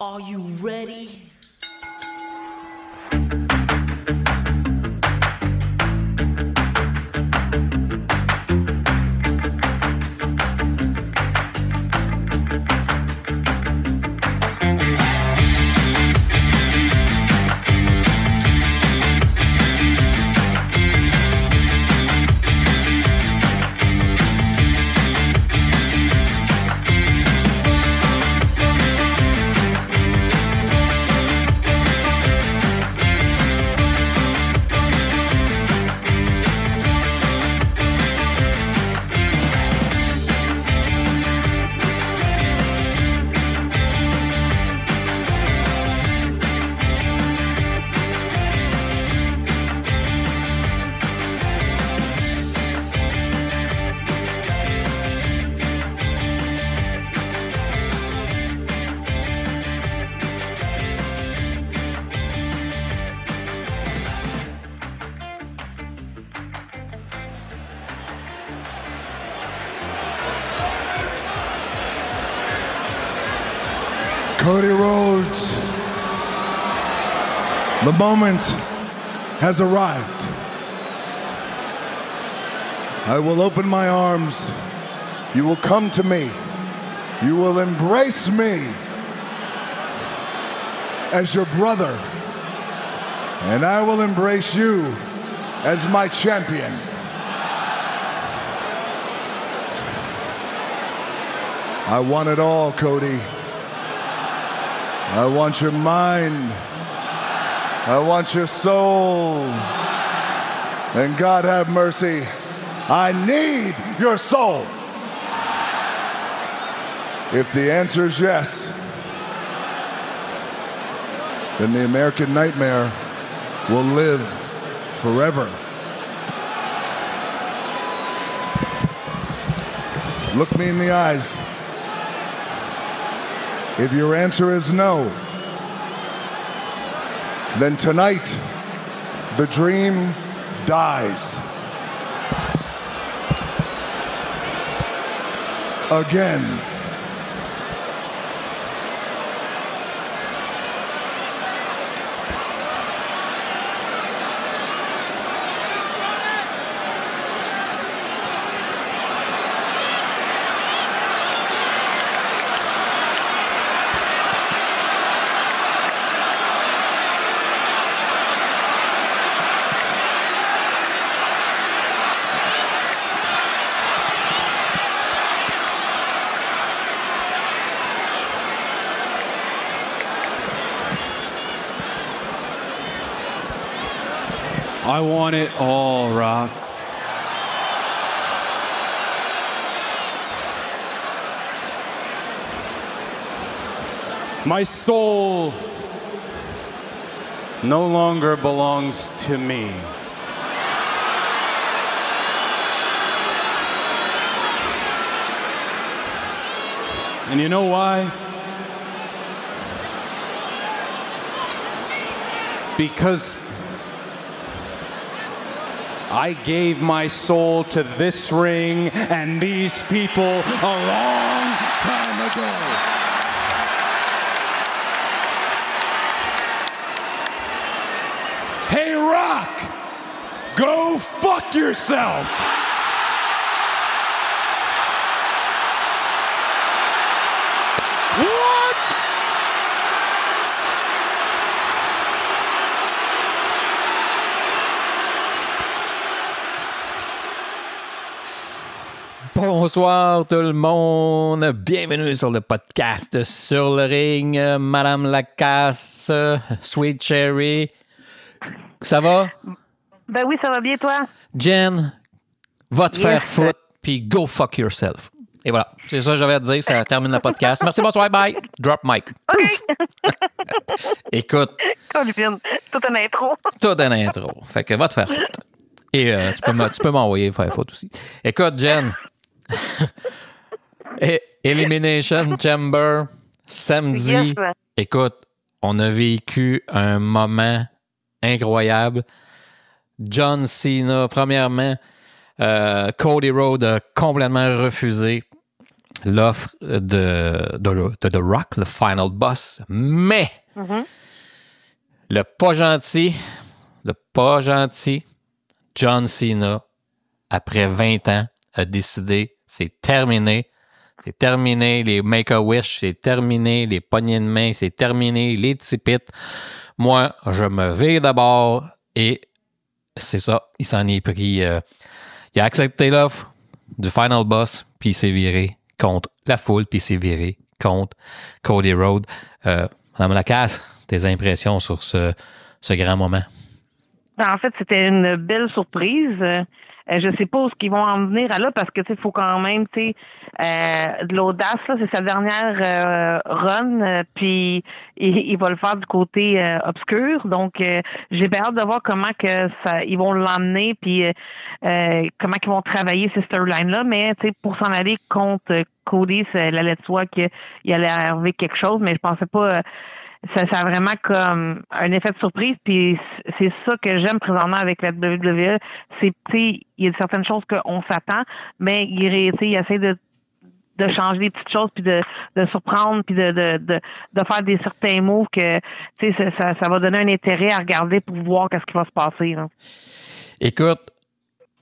Are you ready? Cody Rhodes, the moment has arrived. I will open my arms. You will come to me. You will embrace me as your brother. And I will embrace you as my champion. I want it all, Cody. I want your mind. I want your soul. And God have mercy, I need your soul. If the answer is yes, then the American Nightmare will live forever. Look me in the eyes. If your answer is no, then tonight the dream dies. Again. I want it all, Rock. My soul no longer belongs to me. And you know why? Because I gave my soul to this ring and these people a long time ago. Hey, Rock, go fuck yourself. What? Bonsoir tout le monde, bienvenue sur le podcast Sur le ring, Madame Lacasse, Sweet Cherry. Ça va? Ben oui, ça va bien, toi? Jen, va te faire foutre, puis go fuck yourself. Et voilà, c'est ça que j'avais à te dire, ça termine le podcast. Merci, bonsoir, bye. Drop mic. OK. Écoute. Colvin, toute une intro. Toute une intro. Fait que va te faire foutre. Et tu peux m'envoyer faire foutre aussi. Écoute, Jen. Elimination Chamber, samedi. Yes. Écoute, on a vécu un moment incroyable. John Cena, premièrement, Cody Rhodes a complètement refusé. l'offre de The Rock, le Final Boss. Mais le pas gentil John Cena, après 20 ans, a décidé, c'est terminé. C'est terminé les Make-A-Wish, c'est terminé les poignées de main, c'est terminé les tipites. Moi, je me vire d'abord et c'est ça, il s'en est pris. Il a accepté l'offre du Final Boss, puis il s'est viré contre la foule, puis il s'est viré contre Cody Rhodes. Madame Lacasse, tes impressions sur ce grand moment? En fait, c'était une belle surprise. Je sais pas où ils vont en venir à là parce que il faut quand même de l'audace. Là, c'est sa dernière run, puis il va le faire du côté obscur. Donc, j'ai bien hâte de voir comment que ça, ils vont l'emmener, puis comment ils vont travailler ces storylines-là. Mais pour s'en aller contre Cody, ça allait de soi qu'il allait arriver quelque chose, mais je pensais pas. Ça a vraiment comme un effet de surprise, puis c'est ça que j'aime présentement avec la WWE. C'est, il y a certaines choses qu'on s'attend, mais il essaie de changer des petites choses, puis de surprendre, puis de faire des certains moves que ça va donner un intérêt à regarder pour voir qu'est-ce qui va se passer. Là. Écoute,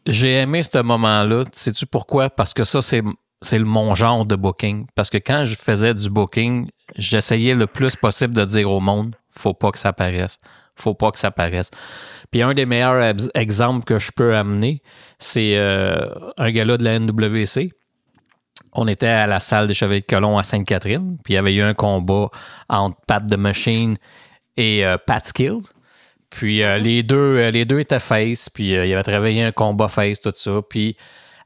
j'ai aimé ce moment-là. Sais-tu pourquoi? Parce que ça, c'est mon genre de booking. Parce que quand je faisais du booking, j'essayais le plus possible de dire au monde, faut pas que ça paraisse. Faut pas que ça paraisse. Puis un des meilleurs exemples que je peux amener, c'est un gala de la NWC. On était à la salle des Chevaliers de Colomb à Sainte-Catherine, puis il y avait eu un combat entre Pat the Machine et Pat Skills. Puis les deux étaient face, puis il avait travaillé un combat face, tout ça. Puis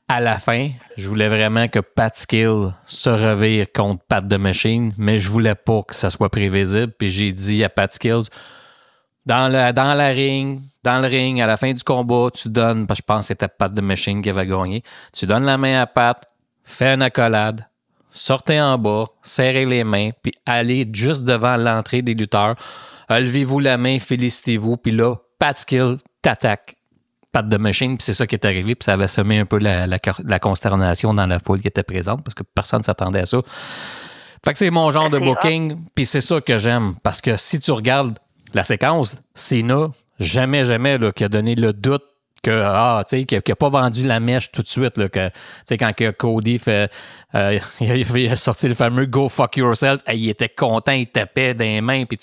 à la fin, je voulais vraiment que Pat Skills se revire contre Pat the Machine, mais je voulais pas que ça soit prévisible. Puis j'ai dit à Pat Skills, dans le ring, à la fin du combat, tu donnes, parce que je pense que c'était Pat the Machine qui avait gagné, tu donnes la main à Pat, fais une accolade, sortez en bas, serrez les mains, puis allez juste devant l'entrée des lutteurs, levez-vous la main, félicitez-vous, puis là, Pat Skills t'attaque. Pat the Machine, puis c'est ça qui est arrivé, puis ça avait semé un peu la consternation dans la foule qui était présente, parce que personne ne s'attendait à ça. Fait que c'est mon genre de booking, puis c'est ça que j'aime, parce que si tu regardes la séquence, Cena, jamais, là, qui a donné le doute qu'il n'a pas vendu la mèche tout de suite, là, quand que Cody fait, il a sorti le fameux « Go fuck yourself », il était content, il tapait des mains, puis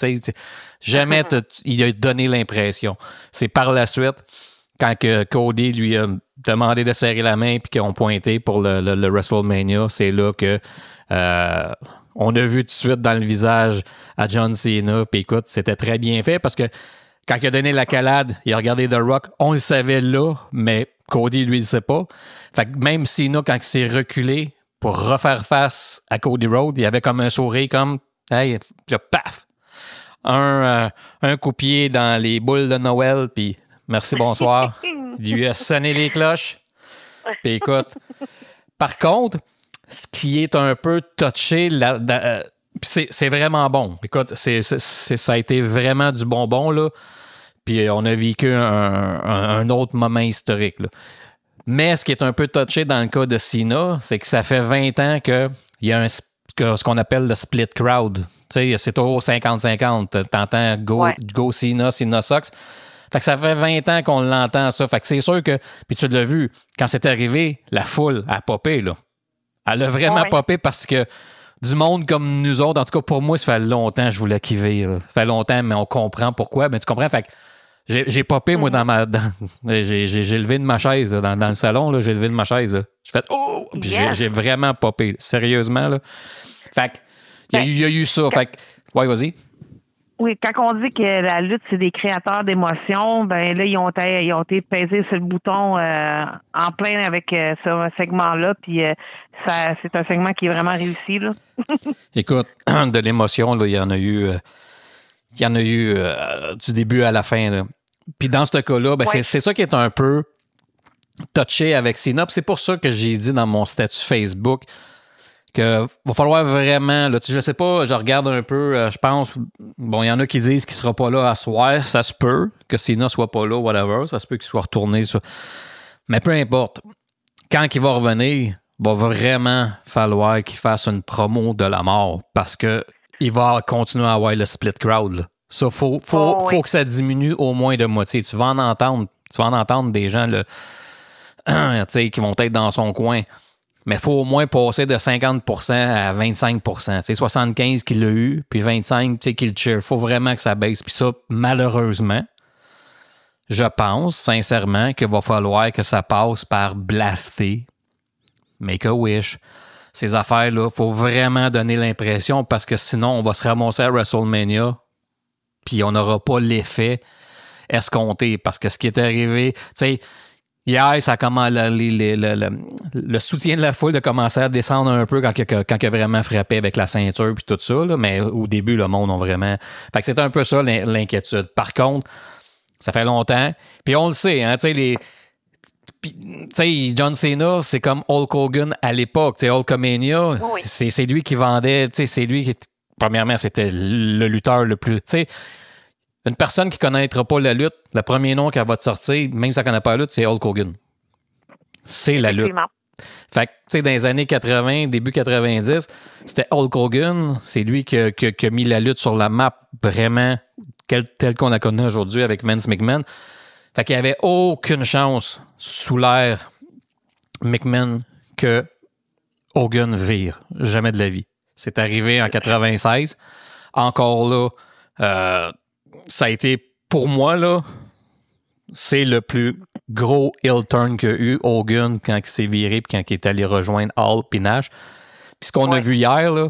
jamais il a donné l'impression. C'est par la suite, quand que Cody lui a demandé de serrer la main puis qu'ils ont pointé pour le WrestleMania, c'est là que on a vu tout de suite dans le visage à John Cena. Puis écoute, c'était très bien fait parce que quand il a donné la calade, il a regardé The Rock, on le savait là, mais Cody, lui, il ne sait pas. Fait que même Cena, quand il s'est reculé pour refaire face à Cody Rhodes, il avait comme un sourire comme « Hey », puis là, paf! Un coup de pied dans les boules de Noël, puis merci, bonsoir. Il lui a sonné les cloches. Puis écoute, par contre, ce qui est un peu touché, c'est vraiment bon. Écoute, ça a été vraiment du bonbon, là. Puis on a vécu un autre moment historique, là. Mais ce qui est un peu touché dans le cas de Cena, c'est que ça fait 20 ans qu'il y a ce qu'on appelle le split crowd. Tu sais, c'est toujours 50-50. T'entends go Cena, Cena sucks. Fait que ça fait 20 ans qu'on l'entend, ça. Fait que c'est sûr que, puis tu l'as vu, quand c'est arrivé, la foule a popé, là. Elle a vraiment popé parce que du monde comme nous autres, en tout cas pour moi, ça fait longtemps que je voulais qu'il vire. Ça fait longtemps, mais on comprend pourquoi. Mais tu comprends? Fait que j'ai popé, moi, j'ai levé de ma chaise, là, dans le salon, là, j'ai levé de ma chaise. Là. J'ai fait « Oh! » Puis j'ai vraiment popé, sérieusement, là. Fait que, il y a eu ça. Fait que, ouais, vas-y. Oui, quand on dit que la lutte, c'est des créateurs d'émotions, ben là, ils ont été pesés sur le bouton en plein avec ce segment-là, puis c'est un segment qui est vraiment réussi, là. Écoute, de l'émotion, là, il y en a eu du début à la fin, là. Puis dans ce cas-là, ben c'est ça qui est un peu touché avec Cena. C'est pour ça que j'ai dit dans mon statut Facebook que va falloir vraiment, là, je sais pas, je regarde un peu, je pense, bon, il y en a qui disent qu'il sera pas là à soir, ça se peut, que Cena soit pas là, whatever, ça se peut qu'il soit retourné, ça. Mais peu importe, quand il va revenir, va vraiment falloir qu'il fasse une promo de la mort parce que il va continuer à avoir le split crowd. Là. Ça, faut que ça diminue au moins de moitié. Tu vas en entendre des gens là, qui vont être dans son coin. Mais il faut au moins passer de 50% à 25%. 75 qu'il a eu, puis 25 qu'il le cheer. Il faut vraiment que ça baisse. Puis ça, malheureusement, je pense sincèrement qu'il va falloir que ça passe par blaster, Make-A-Wish. Ces affaires-là, il faut vraiment donner l'impression parce que sinon, on va se ramasser à WrestleMania puis on n'aura pas l'effet escompté. Parce que ce qui est arrivé, tu sais, hier, ça le soutien de la foule a commencé à descendre un peu quand il a vraiment frappé avec la ceinture puis tout ça. Là, mais au début, le monde a vraiment... Fait que c'est un peu ça l'inquiétude. Par contre, ça fait longtemps. Puis on le sait, hein, tu sais, John Cena, c'est comme Hulk Hogan à l'époque. Tu sais, Hulkamania, c'est lui qui vendait, tu sais, c'est lui qui... Premièrement, c'était le lutteur le plus... Tu sais, une personne qui ne connaîtra pas la lutte, le premier nom qu'elle va te sortir, même si elle ne connaît pas la lutte, c'est Hulk Hogan. C'est la lutte. Fait que, tu sais, dans les années 80, début 90, c'était Hulk Hogan. C'est lui qui a mis la lutte sur la map vraiment telle qu'on la connaît aujourd'hui avec Vince McMahon. Fait qu'il n'y avait aucune chance sous l'ère McMahon que Hogan vire. Jamais de la vie. C'est arrivé en 96. Encore là, ça a été, pour moi, là, c'est le plus gros heel turn qu'a eu Hogan quand il s'est viré et quand il est allé rejoindre Hall et Nash. Puis ce qu'on a vu hier, là,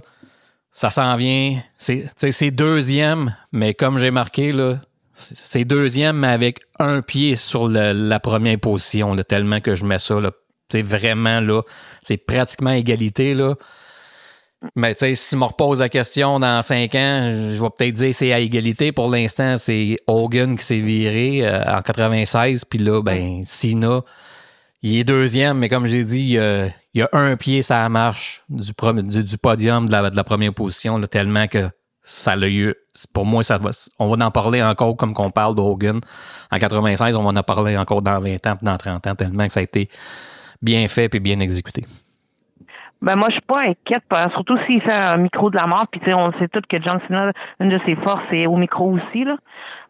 ça s'en vient. C'est deuxième, mais comme j'ai marqué, là, c'est deuxième, mais avec un pied sur la première position, là, tellement que je mets ça. Là, vraiment, là, c'est pratiquement égalité. Là. Mais si tu me reposes la question dans 5 ans, je vais peut-être dire que c'est à égalité. Pour l'instant, c'est Hogan qui s'est viré en 96. Puis là, ben, Cena, il est deuxième, mais comme j'ai dit, il y a un pied sur la marche du podium de la première position, là, tellement que ça l'a eu. Pour moi, on va en parler encore comme qu'on parle de Hogan. En 96, on va en parler encore dans 20 ans, dans 30 ans, tellement que ça a été bien fait et bien exécuté. Ben moi, je suis pas inquiète, surtout s'il fait un micro de la mort, puis on sait tous que John Cena, une de ses forces, c'est au micro aussi, là.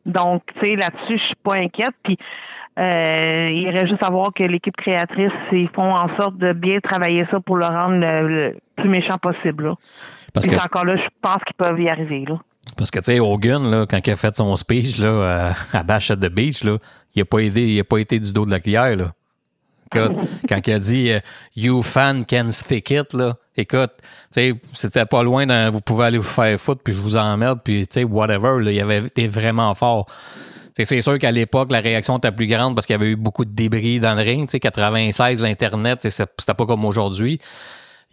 Donc, là-dessus, je suis pas inquiète, puis il irait juste à voir que l'équipe créatrice, ils font en sorte de bien travailler ça pour le rendre le plus méchant possible, là. Puis encore là, je pense qu'ils peuvent y arriver, là. Parce que, tu sais, Hogan, là, quand il a fait son speech là, à Bash at the Beach, là, il n'a pas été du dos de la cuillère, là. Quand il a dit You fan can stick it, là, écoute, c'était pas loin vous pouvez aller vous faire foutre, puis je vous emmerde, puis whatever, là, il avait été vraiment fort. C'est sûr qu'à l'époque, la réaction était plus grande parce qu'il y avait eu beaucoup de débris dans le ring. 96, l'Internet, c'était pas comme aujourd'hui.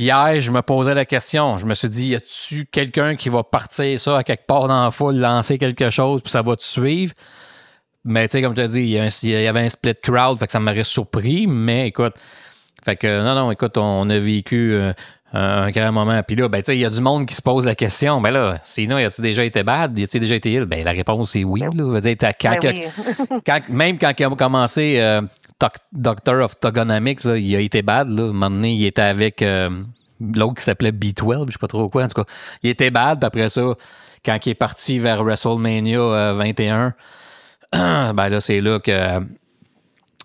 Hier, je me posais la question. Je me suis dit, y a-tu quelqu'un qui va partir ça à quelque part dans la foule, lancer quelque chose, puis ça va te suivre? Mais tu sais, comme tu as dit, il y avait un split crowd, fait que ça m'aurait surpris, mais écoute, fait que non, écoute, on a vécu un grand moment. Puis là, ben tu sais, il y a du monde qui se pose la question, ben là, sinon, a-tu déjà été bad? A-tu déjà été ill? Ben la réponse est oui, là. Veut dire, même quand il a commencé Doctor of Togonomics, là, il a été bad, là. À un moment donné, il était avec l'autre qui s'appelait B12, je sais pas trop quoi, en tout cas. Il était bad, puis après ça, quand il est parti vers WrestleMania 21, ben là, c'est là que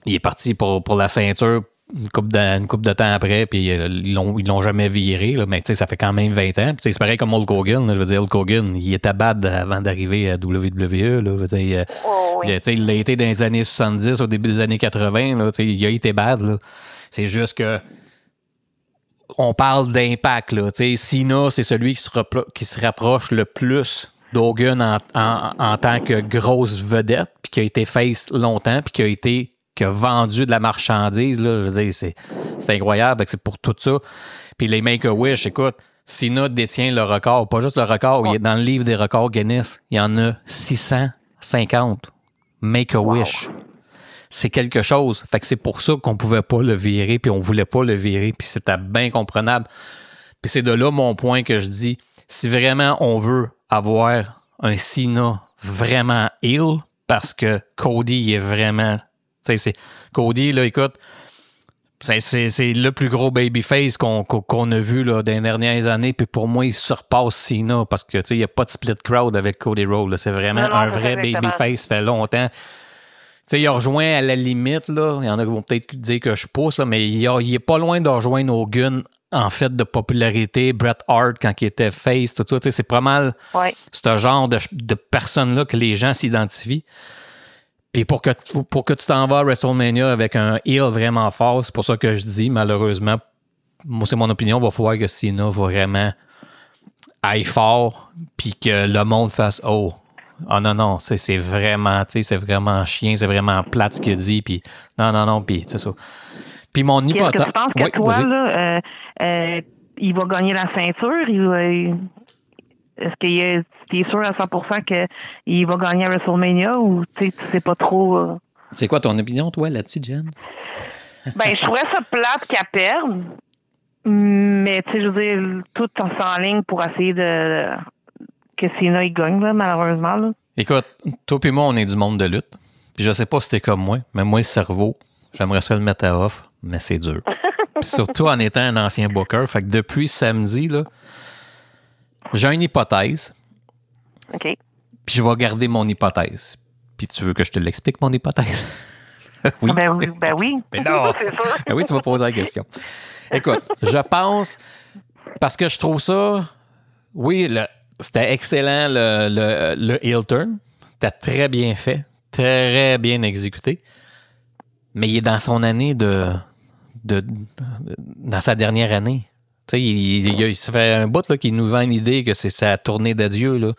il est parti pour la ceinture une couple de temps après, puis ils l'ont jamais viré, là, mais tu sais, ça fait quand même 20 ans. Puis c'est pareil comme Hulk Hogan, là, je veux dire, Hulk Hogan, il était bad avant d'arriver à WWE, là, je veux dire, il l'a été dans les années 70, au début des années 80, là, il a été bad, là. C'est juste que on parle d'impact, là, tu sais, Cena, c'est celui qui se rapproche le plus d'Hogan en tant que grosse vedette, puis qui a été face longtemps, puis qui a vendu de la marchandise, là, je veux dire, c'est incroyable, c'est pour tout ça. Puis les Make-A-Wish, écoute, Cena détient le record, pas juste le record, il est dans le livre des records Guinness, il y en a 650 Make-A-Wish. Wow. C'est quelque chose. Fait que c'est pour ça qu'on pouvait pas le virer, puis on voulait pas le virer, puis c'était bien comprenable. Puis c'est de là mon point que je dis, si vraiment on veut avoir un Cena vraiment heel, parce que Cody il est vraiment... Cody, là, écoute, C'est le plus gros babyface qu'on a vu là, dans les dernières années. Puis pour moi, il surpasse Cena parce que il n'y a pas de split crowd avec Cody Rhodes. C'est vraiment un vrai babyface. Ça fait longtemps. Il a rejoint à la limite. Là. Il y en a qui vont peut-être dire que je pousse, là, mais il est pas loin de rejoindre Hogan en fait de popularité. Bret Hart quand il était face, tout ça. C'est pas mal ce genre de personnes-là que les gens s'identifient. Puis pour que tu t'en vas à WrestleMania avec un heel vraiment fort, c'est pour ça que je dis, malheureusement, moi c'est mon opinion, il va falloir que Cena vraiment aille fort, puis que le monde fasse « Oh, non, c'est vraiment chien, c'est vraiment plate ce qu'il dit, puis non, puis c'est ça. » Puis mon hypothèse... Est-ce que tu penses que toi, là, il va gagner la ceinture? Est-ce qu'il est sûr à 100% qu'il va gagner à WrestleMania ou tu sais pas trop? C'est quoi ton opinion, toi, là-dessus, Jen? Ben, je trouverais ça plate qu'elle perde, mais tu sais, je veux dire, tout en ligne pour essayer que Cena il gagne, là, malheureusement. Là. Écoute, toi et moi, on est du monde de lutte. Puis je sais pas si t'es comme moi, mais moi, le cerveau, j'aimerais ça le mettre à off, mais c'est dur. Puis surtout en étant un ancien booker. Fait que depuis samedi, là, j'ai une hypothèse. OK. Puis je vais garder mon hypothèse. Puis tu veux que je te l'explique, mon hypothèse? Oui. Ben oui. Mais non. C'est sûr. Ben oui, tu vas poser la question. Écoute, je pense, parce que je trouve ça, oui, c'était excellent le heel turn. C'était très bien fait, très bien exécuté. Mais il est dans son année dans sa dernière année. Tu sais, ça fait un bout là, qu'il nous vend l'idée que c'est sa tournée d'adieu. Là.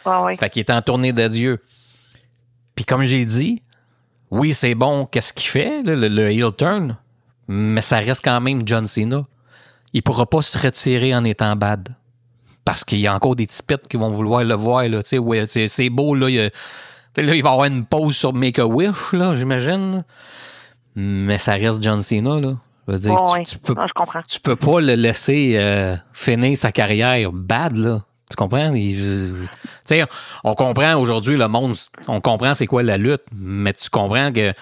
Ah oui. Fait qu'il est en tournée d'adieu. Puis comme j'ai dit, oui, c'est bon, qu'est-ce qu'il fait, là, le heel turn, mais ça reste quand même John Cena. Il pourra pas se retirer en étant bad. Parce qu'il y a encore des tipettes qui vont vouloir le voir. Là, ouais, c'est beau, là, il va y avoir une pause sur Make-A-Wish, là, j'imagine. Là. Mais ça reste John Cena, là. Je veux dire, je comprends. Tu peux pas le laisser finir sa carrière bad, là. Tu comprends? On comprend aujourd'hui le monde, on comprend c'est quoi la lutte, mais tu comprends que...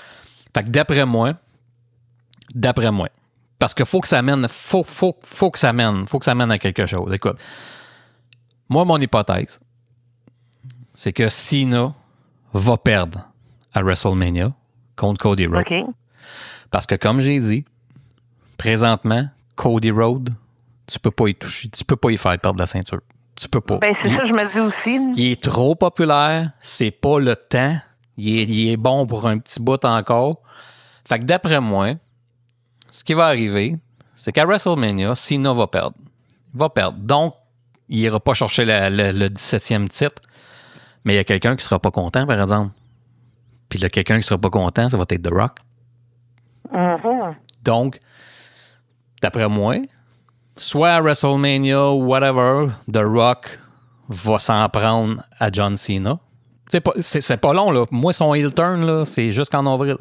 Fait que d'après moi, parce qu'il faut que ça mène, faut que ça mène à quelque chose. Écoute, moi, mon hypothèse, c'est que Cena va perdre à WrestleMania contre Cody Rhodes. OK. Parce que comme j'ai dit, présentement, Cody Rhodes, tu peux pas y toucher, tu peux pas y faire perdre la ceinture. Tu peux pas. Ben, c'est ça, je me dis aussi. Il est trop populaire, c'est pas le temps. Il est bon pour un petit bout encore. Fait que d'après moi, ce qui va arriver, c'est qu'à WrestleMania, Cena va perdre. Il va perdre. Donc, il ira pas chercher le 17e titre, mais il y a quelqu'un qui sera pas content, par exemple. Puis le quelqu'un qui sera pas content, ça va être The Rock. Mm-hmm. Donc, d'après moi, soit à WrestleMania ou whatever, The Rock va s'en prendre à John Cena. C'est pas long, là. Moi, son heel turn, là, c'est jusqu'en avril.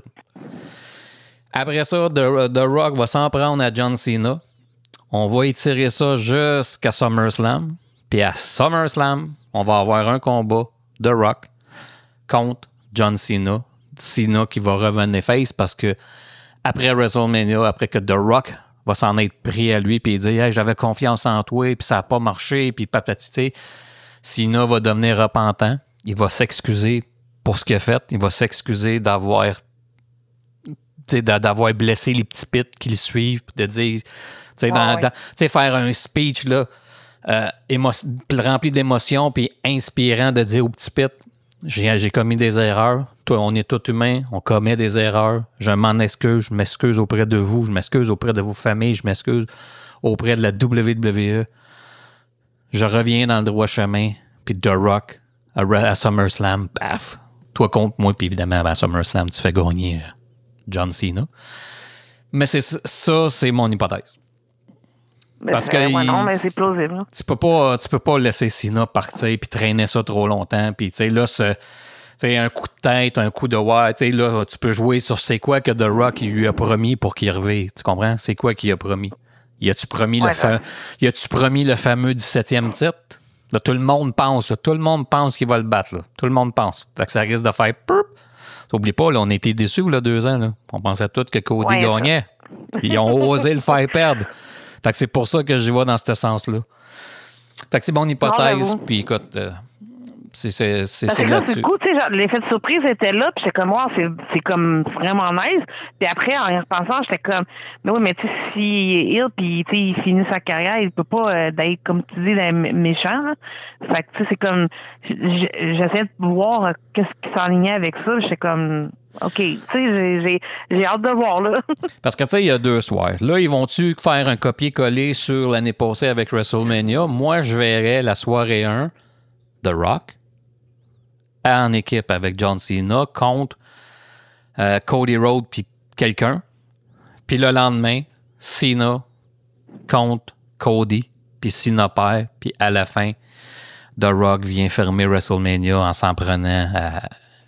Après ça, The Rock va s'en prendre à John Cena. On va étirer ça jusqu'à SummerSlam. Puis à SummerSlam, on va avoir un combat The Rock contre John Cena. Cena qui va revenir face parce que après WrestleMania, après que The Rock va s'en être pris à lui puis dire hey, j'avais confiance en toi puis ça n'a pas marché puis papatité. Cena va devenir repentant. Il va s'excuser pour ce qu'il a fait. Il va s'excuser d'avoir blessé les petits pits qui le suivent de dire faire un speech là, rempli d'émotions puis inspirant de dire aux petits pits j'ai commis des erreurs. Toi, on est tous humains, on commet des erreurs. Je m'en excuse, je m'excuse auprès de vous, je m'excuse auprès de vos familles, je m'excuse auprès de la WWE. Je reviens dans le droit chemin, puis The Rock à SummerSlam, paf. Toi contre moi, puis évidemment, à SummerSlam, tu fais gagner John Cena. Mais c'est mon hypothèse. Parce que non, mais c'est plausible. Tu peux pas laisser Cena partir puis traîner ça trop longtemps. Puis tu sais là, un coup de tête, un coup de là, tu peux jouer sur c'est quoi que The Rock il lui a promis pour qu'il revienne. Tu comprends? C'est quoi qu'il a promis? Y a-tu promis le fameux 17e titre? Là, tout le monde pense qu'il va le battre. Là. Tout le monde pense. Fait que ça risque de faire poup. T'oublies pas, là, on était déçus là 2 ans. Là. On pensait tous que Cody gagnait. Ils ont osé le faire perdre. Fait que c'est pour ça que je vois dans ce sens-là. Fait que c'est mon hypothèse. Puis écoute, c'est là-dessus. Du coup, tu sais, l'effet de surprise était là, puis j'étais comme, wow, c'est comme vraiment nice. Puis après, en y repensant, j'étais comme, mais oui, mais tu sais, si Hill, puis tu sais, il finit sa carrière, il peut pas d'être, comme tu dis, méchant. Là. Fait que tu sais, c'est comme, j'essayais de voir qu'est-ce qui s'enlignait avec ça. J'étais comme, OK, tu sais, j'ai hâte de voir, là. Parce que, tu sais, il y a 2 soirs. Là, ils vont-tu faire un copier-coller sur l'année passée avec WrestleMania? Moi, je verrais la soirée 1 de Rock en équipe avec John Cena contre Cody Rhodes puis quelqu'un. Puis le lendemain, Cena contre Cody, puis Cena perd, puis à la fin, The Rock vient fermer WrestleMania en s'en prenant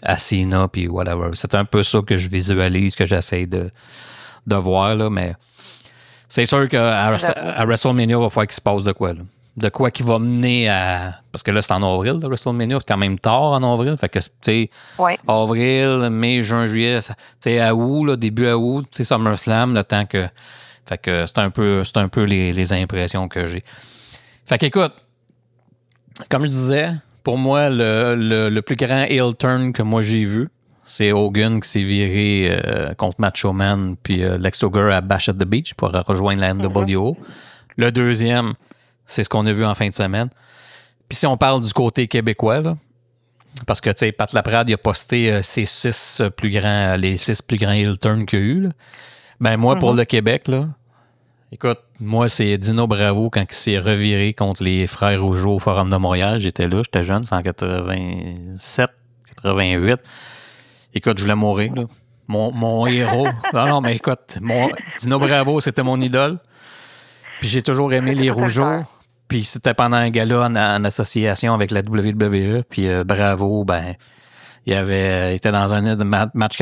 à Cena, puis whatever. C'est un peu ça que je visualise, que j'essaie de voir, là, mais c'est sûr qu'à WrestleMania, il va falloir qu'il se passe de quoi, là. De quoi qui va mener à... Parce que là, c'est en avril, là, WrestleMania. C'est quand même tard en avril. Fait que, tu sais, avril, mai, juin, juillet, tu sais, à août, là, début août, tu sais, SummerSlam, le temps que... Fait que c'est un peu les impressions que j'ai. Fait qu'écoute, comme je disais, pour moi, le plus grand heel turn que moi j'ai vu, c'est Hogan qui s'est viré contre Macho Man puis Lex Luger à Bash at the Beach pour rejoindre la NWO. Le deuxième, c'est ce qu'on a vu en fin de semaine. Puis si on parle du côté québécois, là, parce que, tu sais, Pat Laprade, il a posté les 6 plus grands heel turns qu'il y a eu, là. Ben moi, pour le Québec, là, écoute, moi, c'est Dino Bravo quand il s'est reviré contre les Frères Rougeau au Forum de Montréal. J'étais là, j'étais jeune, c'est en 87, 88. Écoute, je voulais mourir, là. Mon héros. Non, mais écoute, Dino Bravo, c'était mon idole. Puis j'ai toujours aimé les Rougeaux. Puis c'était pendant un gala en association avec la WWE. Puis Bravo, ben, il était dans un match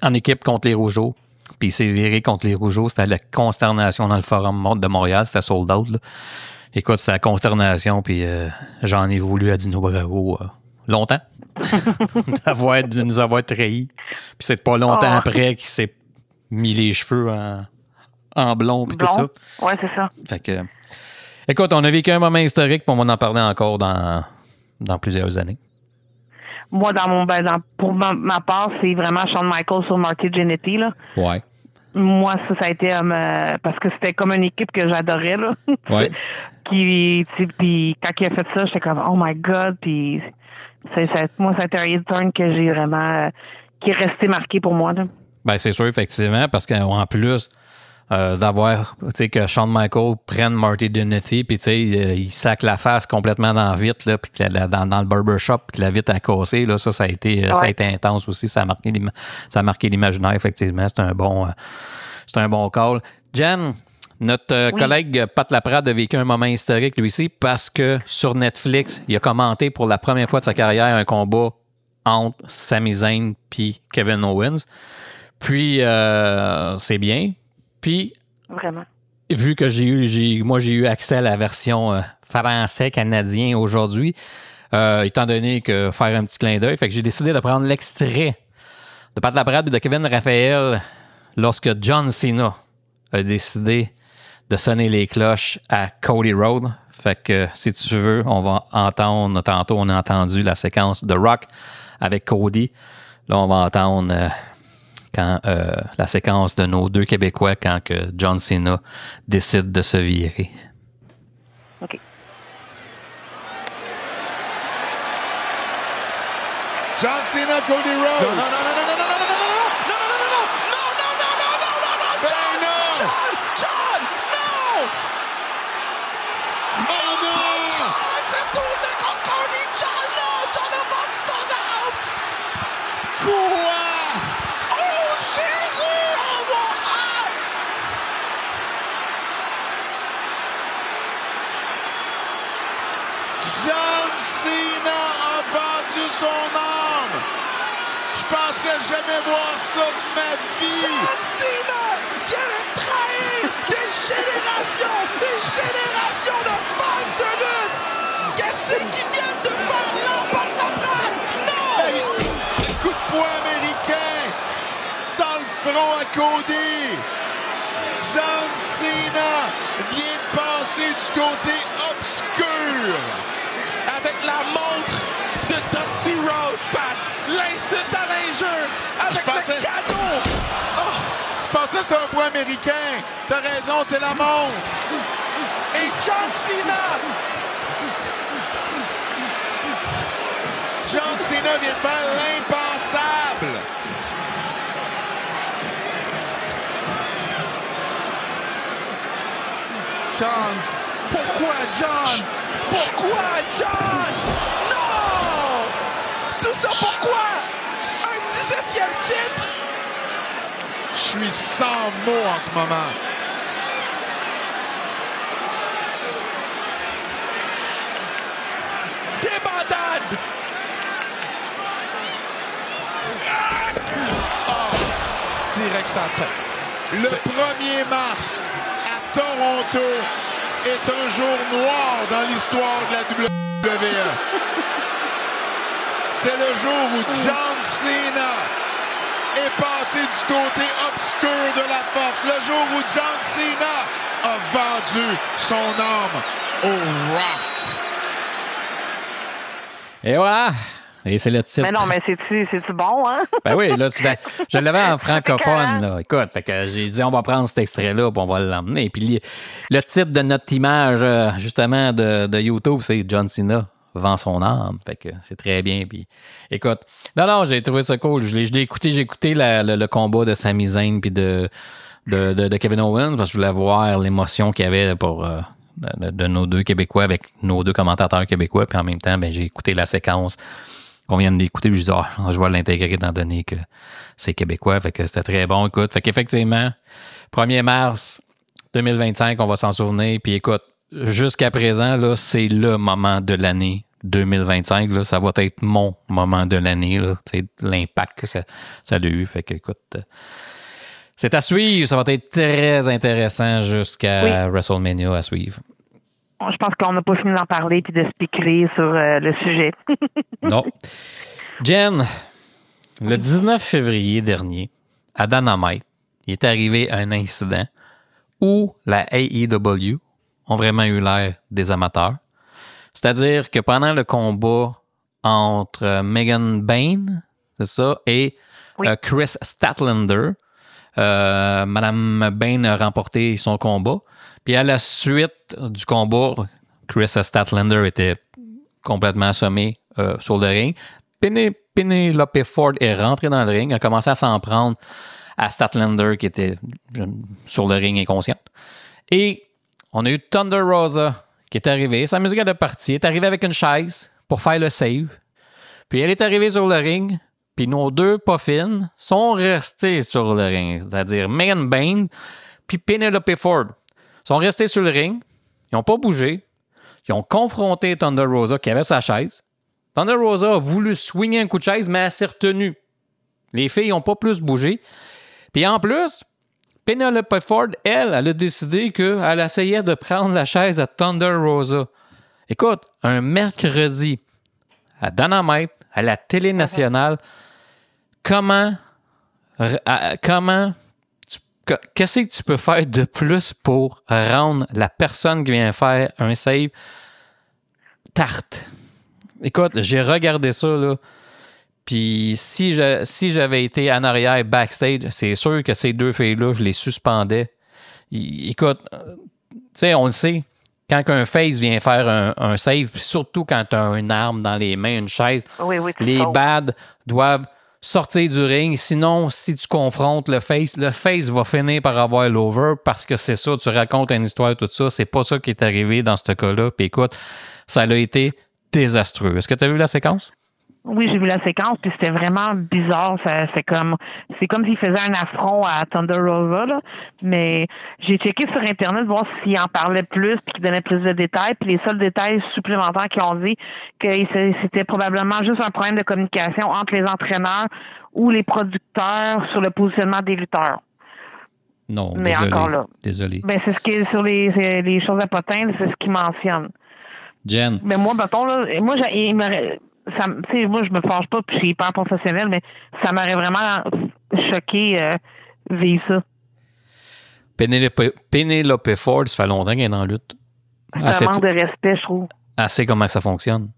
en équipe contre les Rougeaux. Puis il s'est viré contre les Rougeaux. C'était la consternation dans le Forum de Montréal. C'était sold out, là. Écoute, c'était la consternation. Puis j'en ai voulu à Dino Bravo longtemps. De nous avoir trahis. Puis c'est pas longtemps après qu'il s'est mis les cheveux en blond. Puis tout ça. Ouais, c'est ça. Fait que... Écoute, on a vécu un moment historique, puis on va en parler encore dans plusieurs années. Moi, pour ma part, c'est vraiment Shawn Michaels sur Marty Jannetty, là. Ouais. Moi, ça a été parce que c'était comme une équipe que j'adorais, là. Ouais. Puis quand il a fait ça, j'étais comme oh my God, puis moi, ça a été un heel turn que j'ai vraiment qui est resté marqué pour moi, là. Ben c'est sûr, effectivement, parce qu'en plus d'avoir, tu sais, que Shawn Michaels prenne Marty Jannetty, puis tu sais, il sac la face complètement dans la vitre, là, puis dans le barbershop, puis que la vitre a cassé, là, ça a été intense aussi, ça a marqué l'imaginaire, effectivement, c'est un bon call. Jen, notre collègue Pat Laprade a vécu un moment historique, lui aussi, parce que sur Netflix, il a commenté pour la première fois de sa carrière un combat entre Sami Zayn puis Kevin Owens. Puis, c'est bien. Puis, vraiment, vu que j'ai eu accès à la version français-canadien aujourd'hui, étant donné que faire un petit clin d'œil, fait que j'ai décidé de prendre l'extrait de Pat Laprade et de Kevin Raphaël lorsque John Cena a décidé de sonner les cloches à Cody Rhodes. Fait que, si tu veux, on va entendre, tantôt on a entendu la séquence de Rock avec Cody. Là, on va entendre... quand la séquence de nos 2 Québécois quand que John Cena décide de se virer. OK. John Cena, Cody Rhodes. Non. Ben non. John, non. Oh non. John s'est tourné contre Cody. John, non. John a vendu son âme. Quoi? John Cena a vendu son âme. Je pensais jamais voir ça de ma vie. John Cena vient de trahir des générations de fans de lutte. Qu'est-ce qu'ils viennent de faire là par la Laprade? Non! Hey, coup de poing américain dans le front à Cody. du côté obscur. Avec la montre de Dusty Rhodes, Pat. L'insulte à l'injure. Avec le cadeau. Oh. Je pensais que c'était un point américain. T'as raison, c'est la montre. Et John Cena. John Cena vient de faire l'impensable. John. Pourquoi John? Pourquoi John? Non! Tout ça pourquoi? Un 17e titre? Je suis sans mots en ce moment. Débandade! Direct sur la tête. Le 1er mars à Toronto est un jour noir dans l'histoire de la WWE. C'est le jour où John Cena est passé du côté obscur de la force. Le jour où John Cena a vendu son âme au Rock. Et voilà! Et c'est le titre. Mais non, mais c'est-tu bon, hein? Ben oui, là, je l'avais en francophone, là. Écoute, fait que j'ai dit, on va prendre cet extrait-là, puis on va l'emmener. Puis le titre de notre image, justement, de YouTube, c'est John Cena vend son âme. Fait que c'est très bien. Puis écoute, non, j'ai trouvé ça cool. Je l'ai écouté, j'ai écouté le combat de Sami Zayn puis de Kevin Owens, parce que je voulais voir l'émotion qu'il y avait pour de nos deux Québécois avec nos deux commentateurs québécois. Puis en même temps, ben, j'ai écouté la séquence qu'on vient d'écouter, puis je dis, je vais l'intégrer étant donné que c'est québécois, fait que c'était très bon, écoute. Fait qu'effectivement, 1er mars 2025, on va s'en souvenir, puis écoute, jusqu'à présent, là, c'est le moment de l'année 2025, là, ça va être mon moment de l'année, là, c'est l'impact que ça a eu, fait que, écoute, c'est à suivre, ça va être très intéressant jusqu'à WrestleMania à suivre. Je pense qu'on n'a pas fini d'en parler puis de spéculer sur le sujet. Non. Jen, le 19 février dernier, à Dynamite, il est arrivé un incident où la AEW ont vraiment eu l'air des amateurs. C'est-à-dire que pendant le combat entre Megan Bayne, c'est ça, et Chris Statlander, Madame Bayne a remporté son combat. Puis à la suite du combat, Chris Statlander était complètement assommé sur le ring. Penelope Ford est rentrée dans le ring, a commencé à s'en prendre à Statlander qui était sur le ring inconsciente. Et on a eu Thunder Rosa qui est arrivée. Sa musique de partie est arrivée avec une chaise pour faire le save. Puis elle est arrivée sur le ring. Puis nos deux poffines sont restés sur le ring. C'est-à-dire Megan Bayne puis Penelope Ford. Sont restés sur le ring, ils n'ont pas bougé, ils ont confronté Thunder Rosa qui avait sa chaise. Thunder Rosa a voulu swinger un coup de chaise, mais elle s'est retenue. Les filles n'ont pas plus bougé. Puis en plus, Penelope Ford, elle a décidé qu'elle essayait de prendre la chaise à Thunder Rosa. Écoute, un mercredi, à Dynamite, à la télé nationale, qu'est-ce que tu peux faire de plus pour rendre la personne qui vient faire un save tarte? Écoute, j'ai regardé ça, là. Puis si j'avais été en arrière backstage, c'est sûr que ces deux filles-là, je les suspendais. Écoute, tu sais, on le sait, quand un face vient faire un save, surtout quand tu as une arme dans les mains, une chaise, les bads doivent sortir du ring. Sinon, si tu confrontes le face va finir par avoir l'over parce que c'est ça, tu racontes une histoire, tout ça. C'est pas ça qui est arrivé dans ce cas-là. Puis écoute, ça a été désastreux. Est-ce que tu as vu la séquence? Oui, j'ai vu la séquence, puis c'était vraiment bizarre. C'est comme s'il faisait un affront à Thunder Rosa, là. Mais j'ai checké sur Internet voir s'il en parlait plus puis qu'il donnait plus de détails. Puis les seuls détails supplémentaires qu'ils ont dit que c'était probablement juste un problème de communication entre les entraîneurs ou les producteurs sur le positionnement des lutteurs. Non, mais désolé, encore là. Désolé. Ben, c'est ce qui est sur les choses à potins, c'est ce qu'ils mentionnent. Jen. Mais moi, mettons, là, moi, moi, je me fâche pas, puis je suis hyper professionnel, mais ça m'aurait vraiment choqué vivre ça. Penelope Ford, ça fait longtemps qu'elle est dans la lutte. C'est un manque de respect, je trouve. Assez comment ça fonctionne.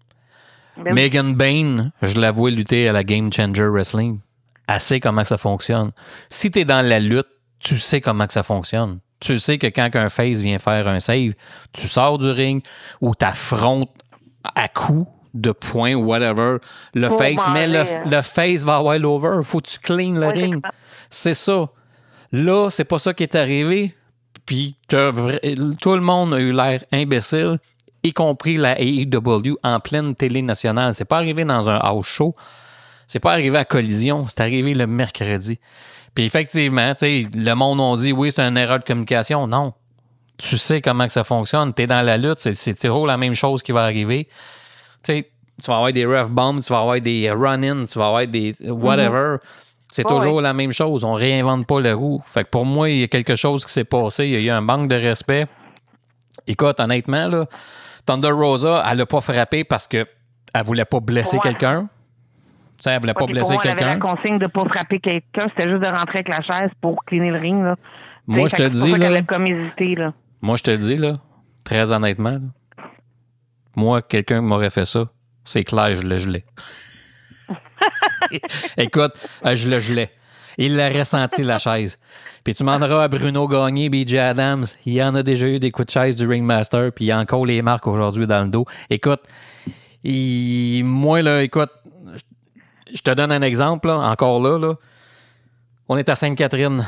Ben, Megan Bain, je la vois lutter à la Game Changer Wrestling. Assez comment ça fonctionne. Si tu es dans la lutte, tu sais comment que ça fonctionne. Tu sais que quand un face vient faire un save, tu sors du ring ou t'affrontes à coups de poing ou whatever. Le Pour face, mais manger, le face va avoir l'over. Faut que tu clean le ring. C'est ça. Là, c'est pas ça qui est arrivé. Puis tout le monde a eu l'air imbécile, y compris la AEW en pleine télé nationale. C'est pas arrivé dans un house show. C'est pas arrivé à Collision. C'est arrivé le mercredi. Puis effectivement, le monde a dit oui, c'est une erreur de communication. Non. Tu sais comment que ça fonctionne. Tu es dans la lutte, c'est toujours la même chose qui va arriver. Tu vas avoir des ref bombs, tu vas avoir des run-ins, tu vas avoir des whatever. C'est toujours la même chose. On réinvente pas la roue. Fait que pour moi, il y a quelque chose qui s'est passé. Il y a eu un manque de respect. Écoute, honnêtement, là, Thunder Rosa, elle n'a pas frappé parce qu'elle ne voulait pas blesser quelqu'un. Elle ne voulait pas blesser quelqu'un. Elle avait la consigne de ne pas frapper quelqu'un. C'était juste de rentrer avec la chaise pour cleaner le ring. Là. Moi, je te dis, là, elle a comme hésité, là. moi, je te dis, là, très honnêtement, là, moi, quelqu'un qui m'aurait fait ça, c'est clair, je le gelais. Écoute, je le gelais. Il l'a ressenti, la chaise. Puis tu demanderas à Bruno Gagné, BJ Adams, il y en a déjà eu des coups de chaise du Ringmaster, puis il y a encore les marques aujourd'hui dans le dos. Écoute, moi, là, écoute, je te donne un exemple, là, encore là. On est à Sainte-Catherine.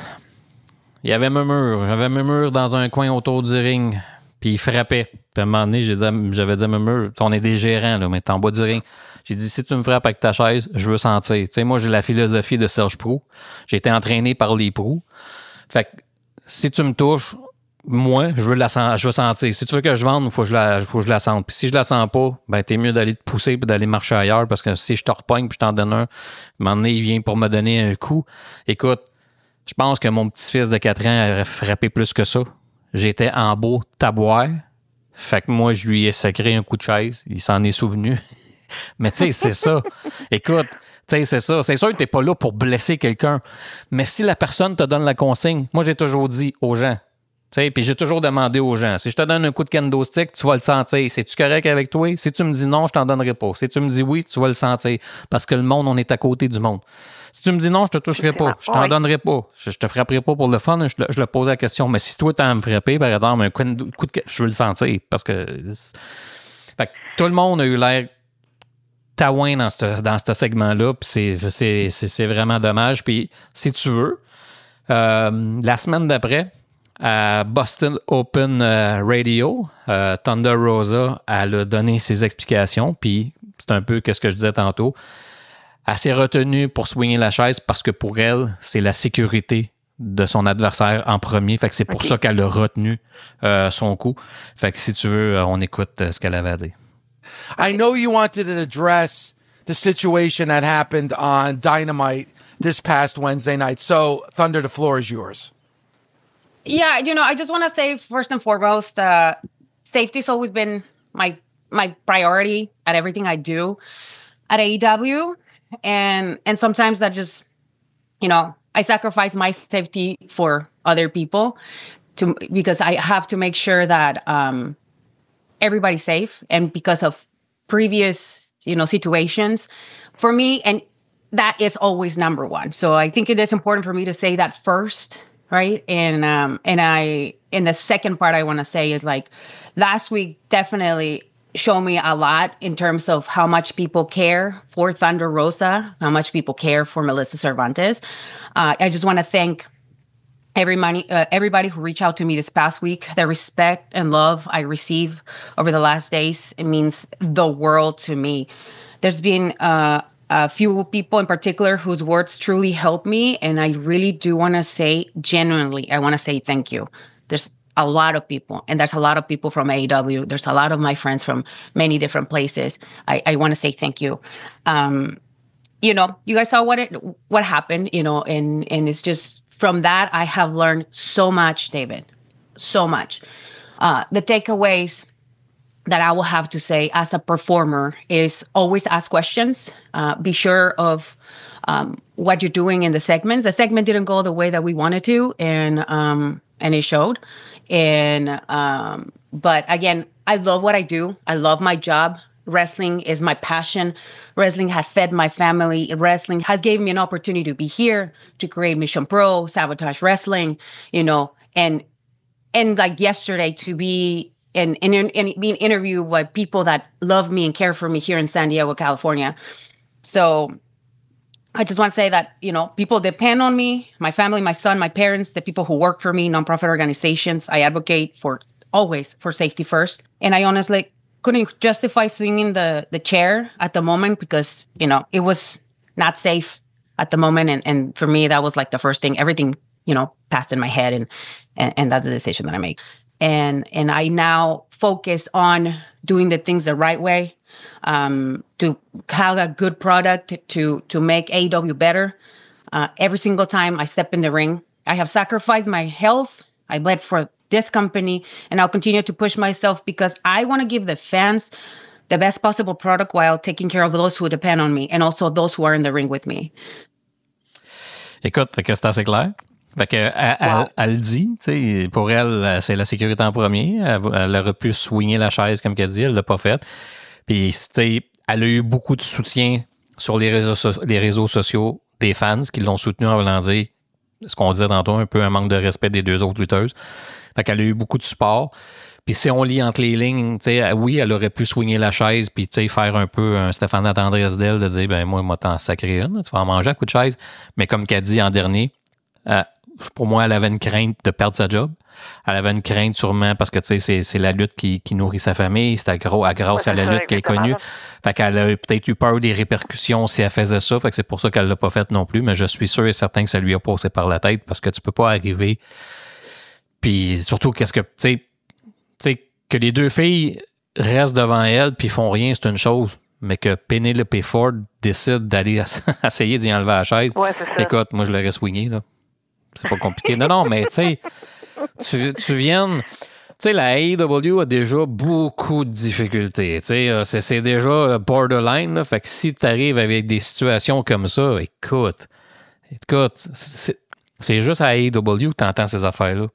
Il y avait Murmure. J'avais Murmure dans un coin autour du ring. Puis il frappait. Puis à un moment donné, j'avais dit à Murmure, on est des gérants, là, mais t'es en bas du ring. J'ai dit, si tu me frappes avec ta chaise, je veux sentir. Tu sais, moi, j'ai la philosophie de Serge Proulx. J'ai été entraîné par les Proulx. Fait que si tu me touches, moi, je veux sentir. Si tu veux que je vende, il faut que je la sente. Puis si je la sens pas, ben t'es mieux d'aller te pousser et d'aller marcher ailleurs parce que si je te repogne puis je t'en donne un, à un moment donné, il vient pour me donner un coup. Écoute, je pense que mon petit-fils de 4 ans aurait frappé plus que ça. J'étais en beau tabouère. Fait que moi, je lui ai sacré un coup de chaise. Il s'en est souvenu. Mais tu sais, c'est ça. Écoute, tu sais, c'est ça. C'est sûr que t'es pas là pour blesser quelqu'un. Mais si la personne te donne la consigne, moi, j'ai toujours dit aux gens, tu sais, puis j'ai toujours demandé aux gens, si je te donne un coup de kendo stick, tu vas le sentir. C'est-tu correct avec toi? Si tu me dis non, je t'en donnerai pas. Si tu me dis oui, tu vas le sentir. Parce que le monde, on est à côté du monde. Si tu me dis non, je te toucherai pas. Je t'en donnerai pas. Je te frapperai pas pour le fun. Je le posais la question. Mais si toi, tu as à me frapper, par exemple, un coup de je veux le sentir. Parce que, fait que tout le monde a eu l'air taouin dans ce segment-là. Puis c'est vraiment dommage. Puis si tu veux, la semaine d'après, à Boston Open Radio, Thunder Rosa, elle a donné ses explications. Puis c'est un peu ce que je disais tantôt. Elle s'est retenue pour swinger la chaise parce que pour elle, c'est la sécurité de son adversaire en premier. Fait que c'est pour ça qu'elle a retenu son coup. Fait que si tu veux, on écoute ce qu'elle avait à dire. I know you wanted to address the situation that happened on Dynamite this past Wednesday night. So, Thunder, the floor is yours. Yeah, I just want to say first and foremost, safety's always been my priority at everything I do at AEW. And sometimes that just, I sacrifice my safety for other people because I have to make sure that everybody's safe. And because of previous, situations for me, and that is always number one. So I think it is important for me to say that first, right? And the second part I want to say is like last week definitely show me a lot in terms of how much people care for Thunder Rosa, how much people care for Melissa Cervantes. I just want to thank everybody who reached out to me this past week. The respect and love I receive over the last days, it means the world to me. There's been a few people in particular whose words truly helped me, and I really do want to say, genuinely, I want to say thank you. There's a lot of people, and there's a lot of people from AEW. There's a lot of my friends from many different places. I want to say thank you. You guys saw what happened, and it's just from that I have learned so much, David, so much. The takeaways that I will have to say as a performer is always ask questions. Be sure of what you're doing in the segments. The segment didn't go the way that we wanted to, and it showed. And but again, I love what I do. I love my job. Wrestling is my passion. Wrestling has fed my family. Wrestling has given me an opportunity to be here, to create Mission Pro, Sabotage Wrestling, you know, and like yesterday to be being interviewed by people that love me and care for me here in San Diego, California. So I just want to say that, you know, people depend on me, my family, my son, my parents, the people who work for me, nonprofit organizations. I advocate always for safety first. And I honestly couldn't justify swinging the chair at the moment because, you know, it was not safe at the moment. And for me, that was like the first thing. Everything, you know, passed in my head, and that's the decision that I make. And I now focus on doing the things the right way, to have a good product, to make AEW better. Every single time I step in the ring, I have sacrificed my health. I bled for this company, and I'll continue to push myself because I want to give the fans the best possible product while taking care of those who depend on me and also those who are in the ring with me. Écoute, fait que c'est assez clair. Fait que elle dit, tu sais, pour elle, c'est la sécurité en premier. Elle aurait pu swinger la chaise comme qu'elle dit, elle l'a pas fait. Puis, tu sais, elle a eu beaucoup de soutien sur les réseaux sociaux des fans qui l'ont soutenu en voulant dire ce qu'on disait tantôt, un peu un manque de respect des deux autres lutteuses. Fait qu'elle a eu beaucoup de support. Puis si on lit entre les lignes, tu sais, oui, elle aurait pu swinger la chaise puis, tu sais, faire un peu un Stéphane Tendresse d'elle, de dire, ben moi, t'en sacré une, tu vas en manger à coup de chaise. Mais comme qu'elle dit en dernier, pour moi, elle avait une crainte de perdre sa job. Elle avait une crainte sûrement parce que, tu sais, c'est la lutte qui nourrit sa famille. C'était grâce à la lutte qu'elle est connue. Fait qu'elle a peut-être eu peur des répercussions si elle faisait ça. Fait que c'est pour ça qu'elle l'a pas fait non plus. Mais je suis sûr et certain que ça lui a passé par la tête parce que tu peux pas arriver. Puis surtout, qu'est-ce que, tu sais, que les deux filles restent devant elle puis font rien, c'est une chose. Mais que Penelope Ford décide d'aller essayer d'y enlever la chaise. Ouais, c'est ça. Écoute, moi, je l'aurais swingé, là. C'est pas compliqué. Non, mais tu sais, tu viens... Tu sais, la AEW a déjà beaucoup de difficultés. Tu sais, c'est déjà borderline. Là, fait que si tu arrives avec des situations comme ça, écoute, c'est juste à AEW que tu entends ces affaires-là.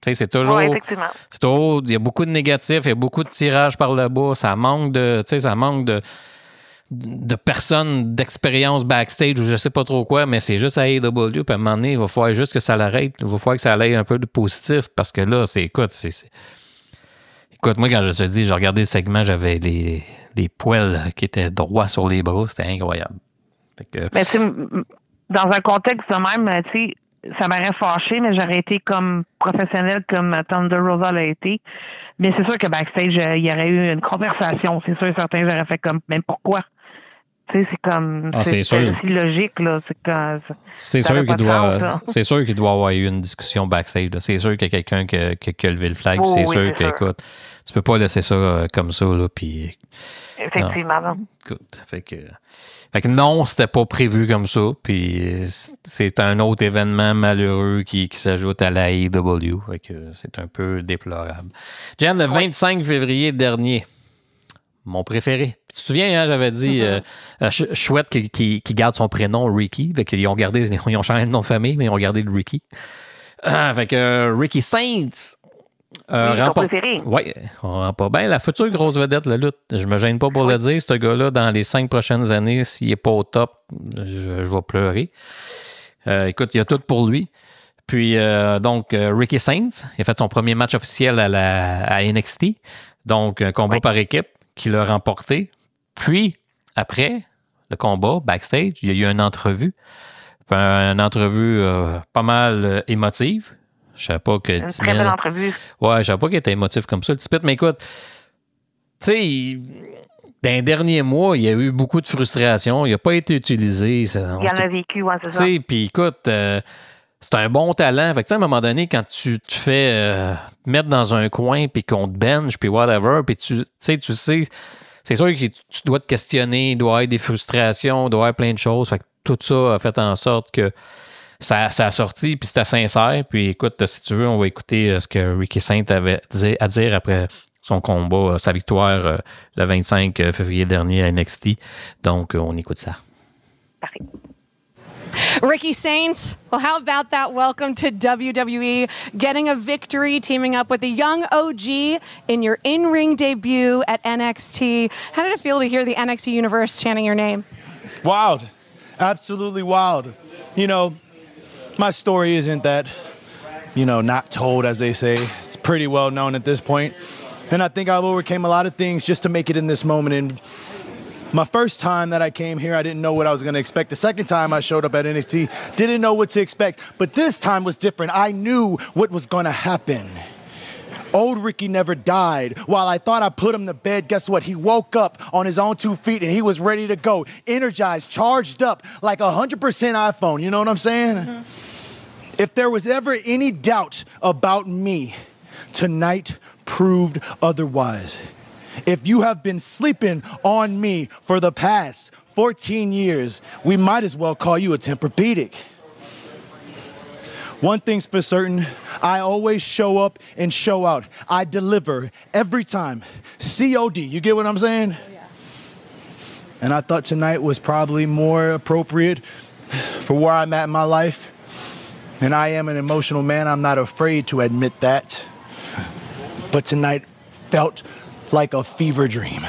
Tu sais, c'est toujours... Oui, effectivement. C'est toujours... Il y a beaucoup de négatifs, il y a beaucoup de tirages par le bas. Ça manque de... Tu sais, ça manque de personnes d'expérience backstage ou je sais pas trop quoi, mais c'est juste à AEW. Puis à un moment donné, il va falloir juste que ça l'arrête. Il va falloir que ça aille un peu de positif parce que là, écoute, moi, quand je te dis, j'ai regardé le segment, j'avais des poils qui étaient droits sur les bras. C'était incroyable. Fait que... Mais tu sais, dans un contexte de même, tu sais, ça m'aurait fâché, mais j'aurais été comme professionnelle comme Thunder Rosa l'a été. Mais c'est sûr que backstage, il y aurait eu une conversation. C'est sûr et certain, j'aurais fait comme, même pourquoi? Tu sais, c'est comme, c'est aussi logique, là. C'est sûr qu'il doit avoir eu une discussion backstage. Là. C'est sûr qu'il y a quelqu'un qui a levé le flag. C'est sûr que, écoute, tu peux pas laisser ça comme ça, là. Puis, effectivement, non. Écoute, fait que non, c'était pas prévu comme ça. Puis c'est un autre événement malheureux qui s'ajoute à la AEW. Fait que c'est un peu déplorable. Jen, le 25 février dernier, mon préféré. Tu te souviens, hein, j'avais dit Chouette qui garde son prénom Ricky. Fait qu'ils ils ont changé de nom de famille, mais ils ont gardé le Ricky. Fait que Ricky Saints. Oui, on rend pas bien. La future grosse vedette de la lutte, je me gêne pas pour le dire, ce gars-là, dans les 5 prochaines années, s'il n'est pas au top, je vais pleurer. Écoute, il y a tout pour lui. Puis, donc, Ricky Saints, il a fait son premier match officiel à NXT. Donc, un combat par équipe qu'il a remporté. Puis, après le combat, backstage, il y a eu une entrevue. Une entrevue pas mal émotive. Je savais pas que... Une très belle entrevue. Ouais, je savais pas qu'il était émotif comme ça, le Tipit. Mais écoute, tu sais, dans les derniers mois, il y a eu beaucoup de frustration. Il n'a pas été utilisé. Il en a vécu, ouais, c'est ça. Puis écoute, c'est un bon talent. Fait que, à un moment donné, quand tu te fais mettre dans un coin, puis qu'on te bench, puis whatever, puis tu sais, c'est sûr que tu dois te questionner, il doit y avoir des frustrations, il doit y avoir plein de choses. Fait que tout ça a fait en sorte que ça a sorti, puis c'était sincère. Puis écoute, si tu veux, on va écouter ce que Ricky Saint avait à dire après son combat, sa victoire le 25 février dernier à NXT. Donc, on écoute ça. Parfait. Ricky Saints, well, how about that welcome to WWE, getting a victory, teaming up with the young OG in your in-ring debut at NXT. How did it feel to hear the NXT universe chanting your name? Wild. Absolutely wild. You know, my story isn't that, not told, as they say. It's pretty well known at this point. And I think I've overcame a lot of things just to make it in this moment. And my first time that I came here, I didn't know what I was going to expect. The second time I showed up at NXT, didn't know what to expect. But this time was different. I knew what was going to happen. Old Ricky never died. While I thought I put him to bed, guess what? He woke up on his own 2 feet and he was ready to go. Energized, charged up, like 100% iPhone. You know what I'm saying? Mm-hmm. If there was ever any doubt about me, tonight proved otherwise. If you have been sleeping on me for the past 14 years, we might as well call you a Tempur-Pedic. One thing's for certain, I always show up and show out. I deliver every time. COD, you get what I'm saying? Yeah. And I thought tonight was probably more appropriate for where I'm at in my life. And I am an emotional man, I'm not afraid to admit that. But tonight felt like a fever dream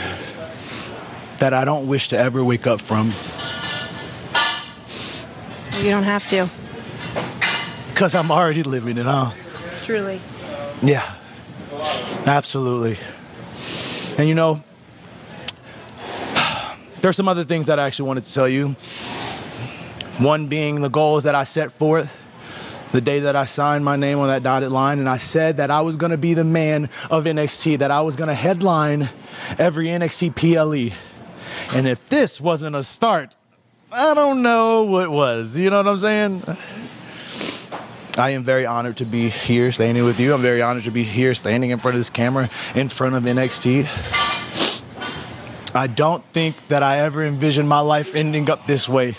that I don't wish to ever wake up from. You don't have to. Because I'm already living it, huh? Truly. Yeah, absolutely. And there's some other things that I actually wanted to tell you. One being the goals that I set forth the day that I signed my name on that dotted line, and I said that I was going to be the man of NXT, that I was going to headline every NXT PLE. And if this wasn't a start, I don't know what was. You know what I'm saying? I am very honored to be here standing with you. I'm very honored to be here standing in front of this camera in front of NXT. I don't think that I ever envisioned my life ending up this way.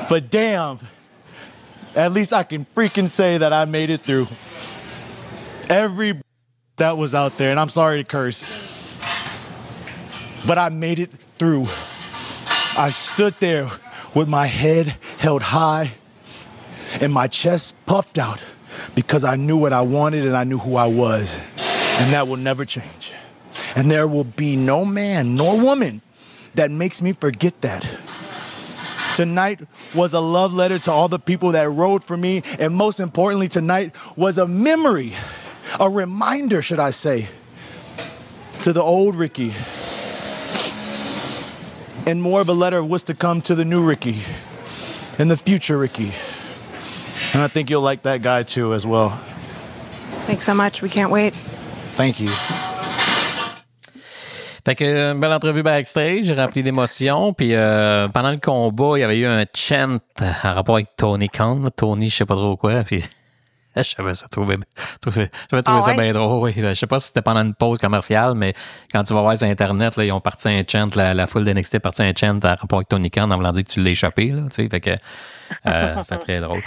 But damn, at least I can freaking say that I made it through. Every that was out there, and I'm sorry to curse, but I made it through. I stood there with my head held high and my chest puffed out because I knew what I wanted and I knew who I was. And that will never change. And there will be no man nor woman that makes me forget that. Tonight was a love letter to all the people that rode for me. And most importantly, tonight was a memory, a reminder, should I say, to the old Ricky. And more of a letter of what's to come to the new Ricky and the future Ricky. And I think you'll like that guy too as well. Thanks so much. We can't wait. Thank you. Fait que une belle entrevue backstage, remplie d'émotions. Puis pendant le combat, il y avait eu un chant en rapport avec Tony Khan. Tony, je sais pas trop quoi. Puis j'avais trouvé ça bien drôle. Oui. Je sais pas si c'était pendant une pause commerciale, mais quand tu vas voir sur Internet, là, ils ont parti un chant, la foule d'NXT a parti un chant en rapport avec Tony Khan en voulant dire que tu l'as échappé. Là, fait que c'était très drôle.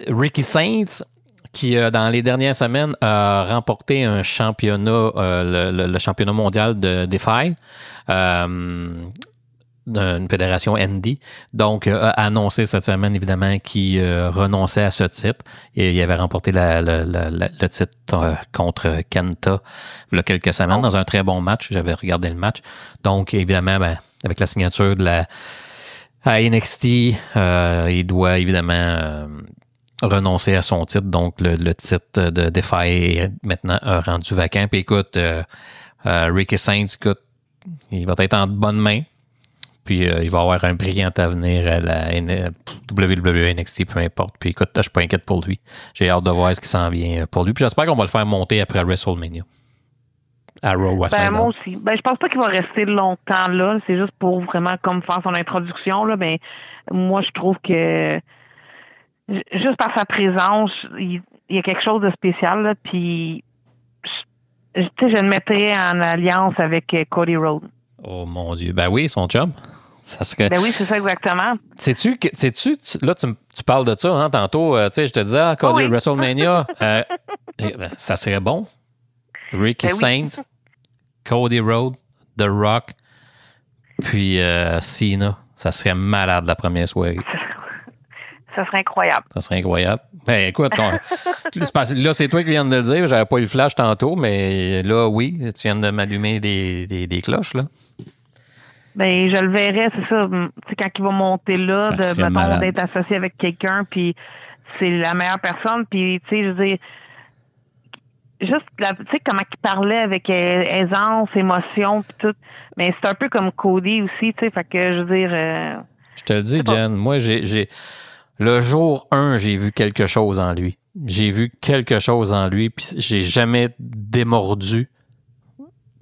Ricky Saints, qui, dans les dernières semaines, a remporté un championnat, le championnat mondial de Defy, d'une fédération Indie. Donc, a annoncé cette semaine, évidemment, qu'il renonçait à ce titre. Et il avait remporté le titre contre Kenta il y a quelques semaines dans un très bon match. J'avais regardé le match. Donc, évidemment, avec la signature à NXT, il doit évidemment renoncer à son titre. Donc, le titre de Defy est maintenant rendu vacant. Puis écoute, Ricky Saints, écoute, il va être en bonne main. Puis il va avoir un brillant avenir à la WWE, NXT, peu importe. Puis écoute, je suis pas inquiète pour lui. J'ai hâte de voir ce qui s'en vient pour lui. Puis j'espère qu'on va le faire monter après WrestleMania. À Raw ou à SmackDown. Moi aussi. Je pense pas qu'il va rester longtemps là. C'est juste pour vraiment comme faire son introduction. Là. Moi, je trouve que juste par sa présence, il y a quelque chose de spécial. Là, puis, je le mettrais en alliance avec Cody Rhodes. Oh mon Dieu. Ben oui, son chum. Ça serait... Ben oui, c'est ça exactement. Sais-tu là, tu parles de ça, hein, tantôt. Je te disais, Cody, WrestleMania, ça serait bon. Ricky Saints, Cody Rhodes, The Rock, puis Cena. Ça serait malade la première soirée. Ça serait incroyable. Ça serait incroyable. Ben écoute, là, c'est toi qui viens de le dire. J'avais pas eu le flash tantôt, mais là, oui, tu viens de m'allumer des cloches, là. Ben, je le verrais, c'est ça. Tu sais, quand il va monter là, mettons, d'être associé avec quelqu'un, puis c'est la meilleure personne, puis, tu sais, je veux dire, juste, tu sais, comment il parlait avec aisance, émotion, puis tout. Mais c'est un peu comme Cody aussi, tu sais, fait que, je veux dire... je te le dis, Jen, moi, le jour 1, j'ai vu quelque chose en lui. J'ai vu quelque chose en lui, puis j'ai jamais démordu.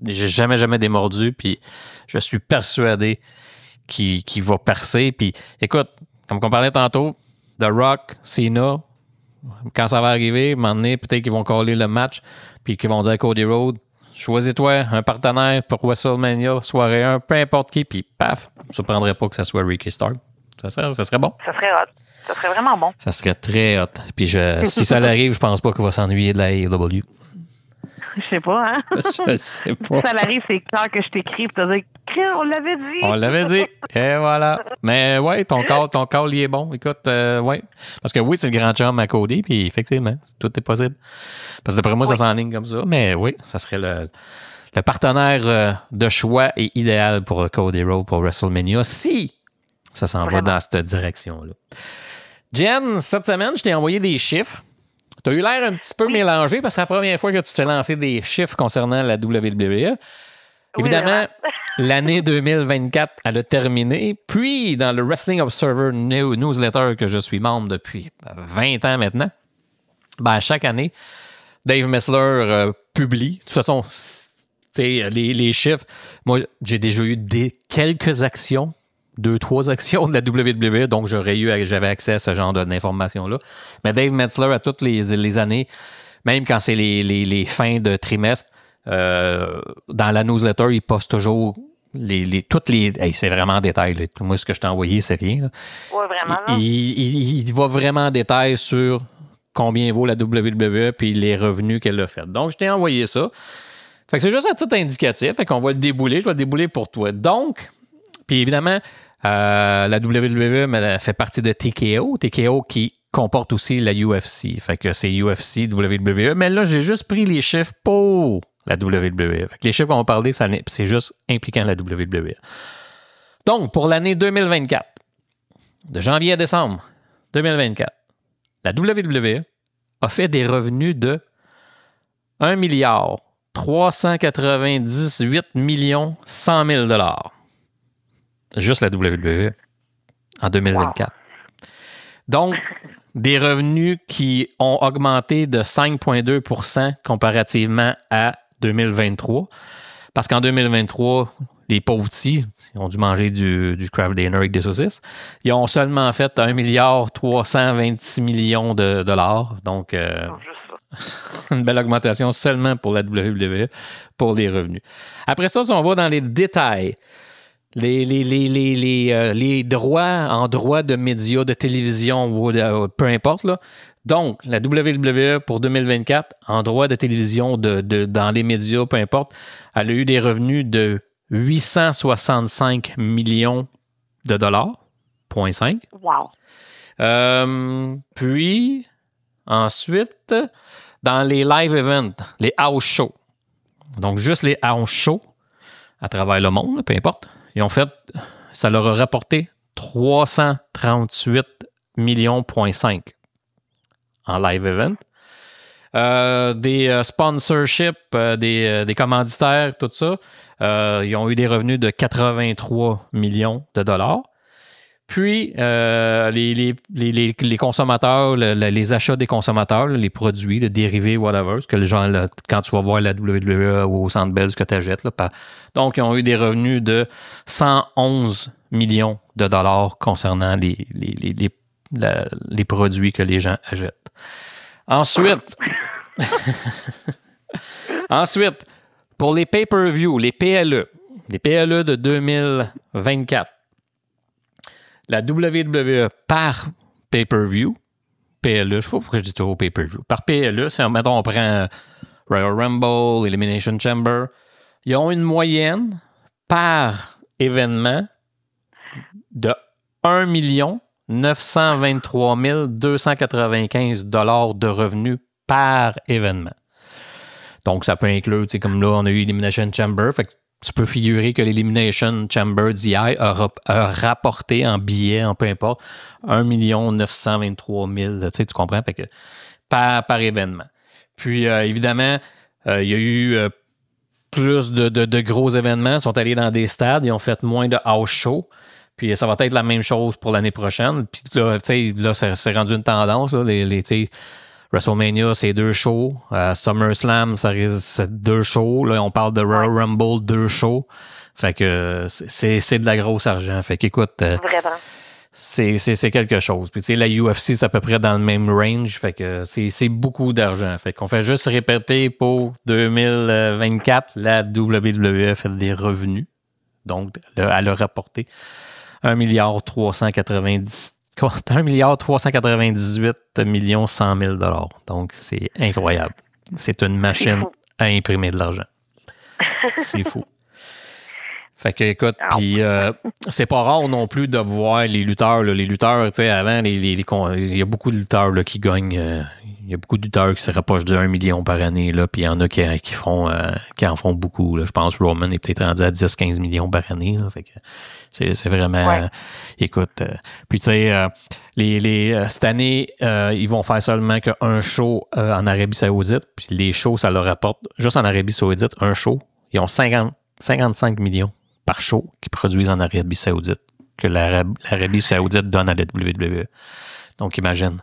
J'ai jamais démordu, puis je suis persuadé qu'il va percer. Puis écoute, comme on parlait tantôt, The Rock, Cena, quand ça va arriver, à un moment donné, peut-être qu'ils vont caller le match, puis qu'ils vont dire à Cody Rhodes, choisis-toi un partenaire pour WrestleMania, soirée 1, peu importe qui, puis paf, ça ne surprendrait pas que ça soit Ricky Stark. Ça serait bon. Ça serait hot. Ça serait vraiment bon. Ça serait très hot. Puis si ça l'arrive, je pense pas qu'il va s'ennuyer de la AEW. Je sais pas, hein? Je sais pas. Si ça l'arrive, c'est clair que je t'écris pour te dire on l'avait dit. On l'avait dit. Et voilà. Mais ouais, ton call, il est bon. Écoute, ouais. Parce que oui, c'est le grand chum à Cody, puis effectivement, tout est possible. Parce que d'après moi, ça s'enligne comme ça. Mais oui, ça serait le partenaire de choix et idéal pour Cody Rhodes pour WrestleMania si ça s'en va dans cette direction-là. Jen, cette semaine, je t'ai envoyé des chiffres. Tu as eu l'air un petit peu mélangé parce que c'est la première fois que tu t'es lancé des chiffres concernant la WWE. Évidemment, l'année 2024, elle a terminé. Puis, dans le Wrestling Observer Newsletter que je suis membre depuis 20 ans maintenant, ben, chaque année, Dave Messler publie. De toute façon, les chiffres. Moi, j'ai déjà eu quelques actions. 2-3 actions de la WWE, donc j'avais accès à ce genre d'informations-là. Mais Dave Metzler, à toutes les années, même quand c'est les fins de trimestre, dans la newsletter, il poste toujours toutes les... Hey, c'est vraiment en détail. Là. Moi, ce que je t'ai envoyé, c'est rien. Oui, vraiment. Il va vraiment en détail sur combien vaut la WWE puis les revenus qu'elle a fait. Donc, je t'ai envoyé ça. Fait que c'est juste à tout indicatif. Fait qu'on va le débouler. Je vais le débouler pour toi. Donc... Puis évidemment, la WWE fait partie de TKO. TKO qui comporte aussi la UFC. Fait que c'est UFC, WWE. Mais là, j'ai juste pris les chiffres pour la WWE. Fait que les chiffres qu'on va parler, c'est juste impliquant la WWE. Donc, pour l'année 2024, de janvier à décembre 2024, la WWE a fait des revenus de 1 398 100 000 $. Juste la WWE en 2024. Wow. Donc, des revenus qui ont augmenté de 5,2% comparativement à 2023. Parce qu'en 2023, les pauvres petits, ils ont dû manger du craft dinner avec des saucisses. Ils ont seulement fait 1 326 millions de dollars. Donc, une belle augmentation seulement pour la WWE, pour les revenus. Après ça, si on va dans les détails, les droits en droits de médias, de télévision, ou peu importe. Là. Donc, la WWE pour 2024, en droits de télévision, dans les médias, peu importe, elle a eu des revenus de 865 millions de dollars, 0,5. Wow. Puis, ensuite, dans les live events, les house shows, donc juste les house shows à travers le monde, peu importe, ils ont fait, ça leur a rapporté 338 millions, 0,5 en live event. Des sponsorships, des commanditaires, tout ça, ils ont eu des revenus de 83 millions de dollars. Puis, les consommateurs, les achats des consommateurs, les produits, les dérivés, whatever, ce que les gens, là, quand tu vas voir la WWE ou au Centre Bell, ce que tu achètes. Là, donc, ils ont eu des revenus de 111 millions de dollars concernant les produits que les gens achètent. Ensuite, pour les pay-per-view, les PLE de 2024, la WWE par pay-per-view, PLE, je ne sais pas pourquoi je dis toujours pay-per-view, par PLE, mettons, on prend Royal Rumble, Elimination Chamber, ils ont une moyenne par événement de 1 923 295 $ de revenus par événement. Donc, ça peut inclure, tu sais, comme là, on a eu Elimination Chamber, fait que tu peux figurer que l'Elimination Chamber d'II a rapporté en billets, en peu importe, 1 923 000, tu sais, tu comprends? Fait que par événement. Puis, évidemment, il y a eu plus de gros événements. Ils sont allés dans des stades. Ils ont fait moins de house show. Puis, ça va être la même chose pour l'année prochaine. Puis, là, tu sais, là, c'est rendu une tendance. Là, WrestleMania, c'est 2 shows. SummerSlam, c'est 2 shows. Là, on parle de Royal Rumble, 2 shows. Fait que c'est de la grosse argent. Fait qu'écoute... Vraiment. C'est quelque chose. Puis, tu sais, la UFC, c'est à peu près dans le même range. Fait que c'est beaucoup d'argent. Fait qu'on fait juste répéter pour 2024, la WWE fait des revenus. Donc, elle a rapporté 1 398 100 000 $. Donc, c'est incroyable. C'est une machine à imprimer de l'argent. C'est fou. Fait que, écoute, puis c'est pas rare non plus de voir les lutteurs. Là, les lutteurs, tu sais, avant, il y a beaucoup de lutteurs là, qui gagnent. Il y a beaucoup de lutteurs qui se rapprochent de 1 million par année. Là, puis il y en a qui en font beaucoup. Là. Je pense que Roman est peut-être rendu à 10-15 millions par année. Là, fait que c'est vraiment... Ouais. Écoute, puis tu sais, cette année, ils vont faire seulement qu'un show en Arabie Saoudite. Puis les shows, ça leur rapporte, juste en Arabie Saoudite, un show, ils ont 55 millions par show qu'ils produisent en Arabie Saoudite, que l'Arabie Saoudite donne à la WWE. Donc, imagine.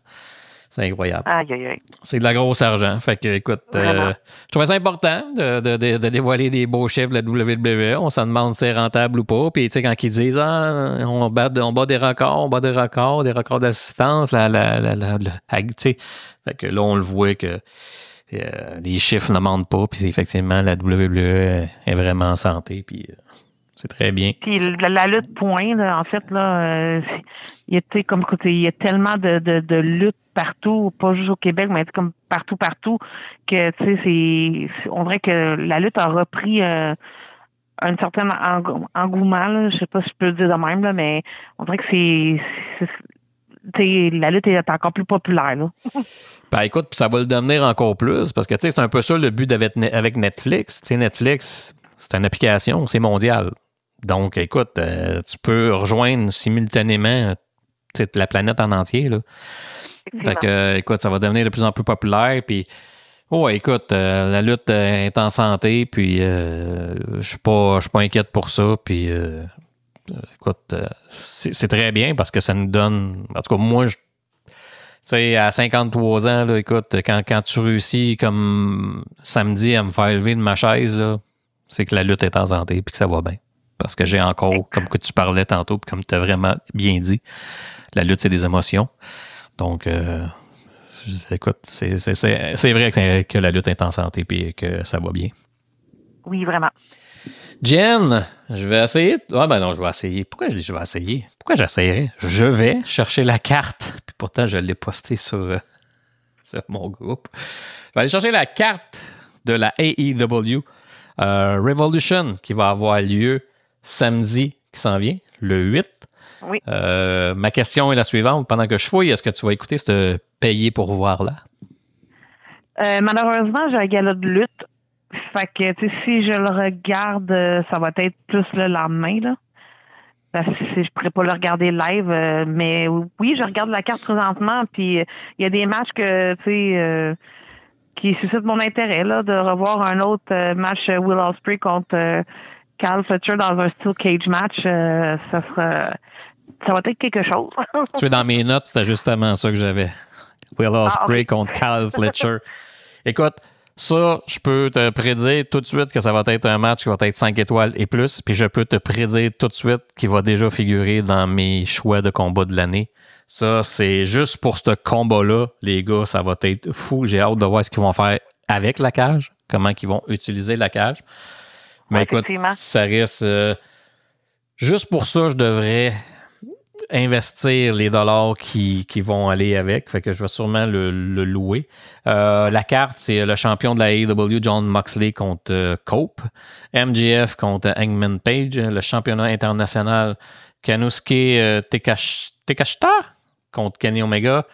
C'est incroyable. Aïe, aïe, aïe. C'est de la grosse argent. Fait que, écoute, je trouvais ça important de dévoiler des beaux chiffres de la WWE. On se demande si c'est rentable ou pas. Puis, tu sais, quand ils disent, on bat des records, des records d'assistance, tu sais. Fait que là, on le voit que les chiffres ne mentent pas. Puis, effectivement, la WWE est vraiment en santé. Puis, c'est très bien. Puis la lutte point, là, en fait, là, il y a tellement de luttes partout, pas juste au Québec, mais comme partout, que tu sais, on dirait que la lutte a repris un certain engouement, là, je sais pas si je peux le dire de même, là, mais on dirait que la lutte est encore plus populaire. Là. Ben écoute, ça va le devenir encore plus, parce que tu sais, c'est un peu ça le but avec Netflix. Tu sais, Netflix, c'est une application, c'est mondial. Donc, écoute, tu peux rejoindre simultanément la planète en entier. Là. Fait que, écoute, ça va devenir de plus en plus populaire. Puis, écoute, la lutte est en santé. Puis, je suis pas inquiète pour ça. Puis, écoute, c'est très bien parce que ça nous donne. En tout cas, moi, tu sais, à 53 ans, là, écoute, quand tu réussis comme samedi à me faire lever de ma chaise, là, c'est que la lutte est en santé puis que ça va bien. Parce que j'ai encore, comme que tu parlais tantôt, puis comme tu as vraiment bien dit, la lutte, c'est des émotions. Donc, écoute, c'est vrai que la lutte est en santé et que ça va bien. Oui, vraiment. Jen, je vais essayer. Ah ben non, je vais essayer. Pourquoi je dis je vais essayer? Pourquoi j'essayerais? Je vais chercher la carte. Puis pourtant, je l'ai postée sur mon groupe. Je vais aller chercher la carte de la AEW Revolution qui va avoir lieu samedi qui s'en vient, le 8. Oui. Ma question est la suivante. Pendant que je fouille, est-ce que tu vas écouter ce payé pour voir là? Malheureusement, j'ai un gala de lutte. Fait que, tu sais, si je le regarde, ça va être plus le lendemain, là. Parce que je pourrais pas le regarder live. Mais oui, je regarde la carte présentement. Puis, il y a des matchs que, tu sais, qui suscitent mon intérêt, là, de revoir un autre match Will Ospreay contre Kyle Fletcher dans un steel cage match. Ça va être quelque chose. Tu es dans mes notes, c'était justement ça que j'avais. Will Ospreay contre Kyle Fletcher. Écoute, ça, je peux te prédire tout de suite que ça va être un match qui va être 5 étoiles et plus. Puis je peux te prédire tout de suite qu'il va déjà figurer dans mes choix de combat de l'année. Ça, c'est juste pour ce combat-là, les gars, ça va être fou. J'ai hâte de voir ce qu'ils vont faire avec la cage, comment ils vont utiliser la cage. Mais écoute, ça reste... juste pour ça, je devrais investir les dollars qui vont aller avec. Fait que je vais sûrement le louer. La carte, c'est le champion de la AEW, John Moxley contre Cope. MJF contre Hangman Page. Le championnat international, Kanusuke Takeshita contre Kenny Omega.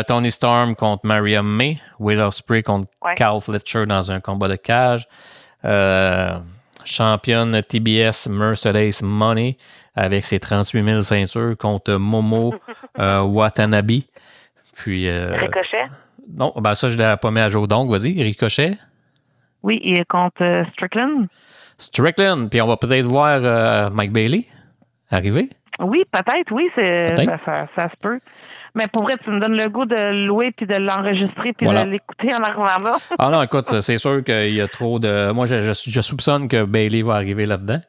Tony Storm contre Maria May. Will Ospreay contre Carl Fletcher dans un combat de cage. Championne TBS Mercedes Money avec ses 38 000 ceintures contre Momo Watanabe. Puis, Ricochet? Non, ben ça, je l'ai pas mis à jour. Donc, vas-y, Ricochet. Oui, et contre Strickland. Strickland. Puis on va peut-être voir Mike Bailey arriver. Oui, peut-être, oui. Ça se peut. Mais pour vrai, tu me donnes le goût de louer puis de l'enregistrer puis de l'écouter en arrivant là. Ah non, écoute, c'est sûr qu'il y a trop de... Moi, je soupçonne que Bailey va arriver là-dedans.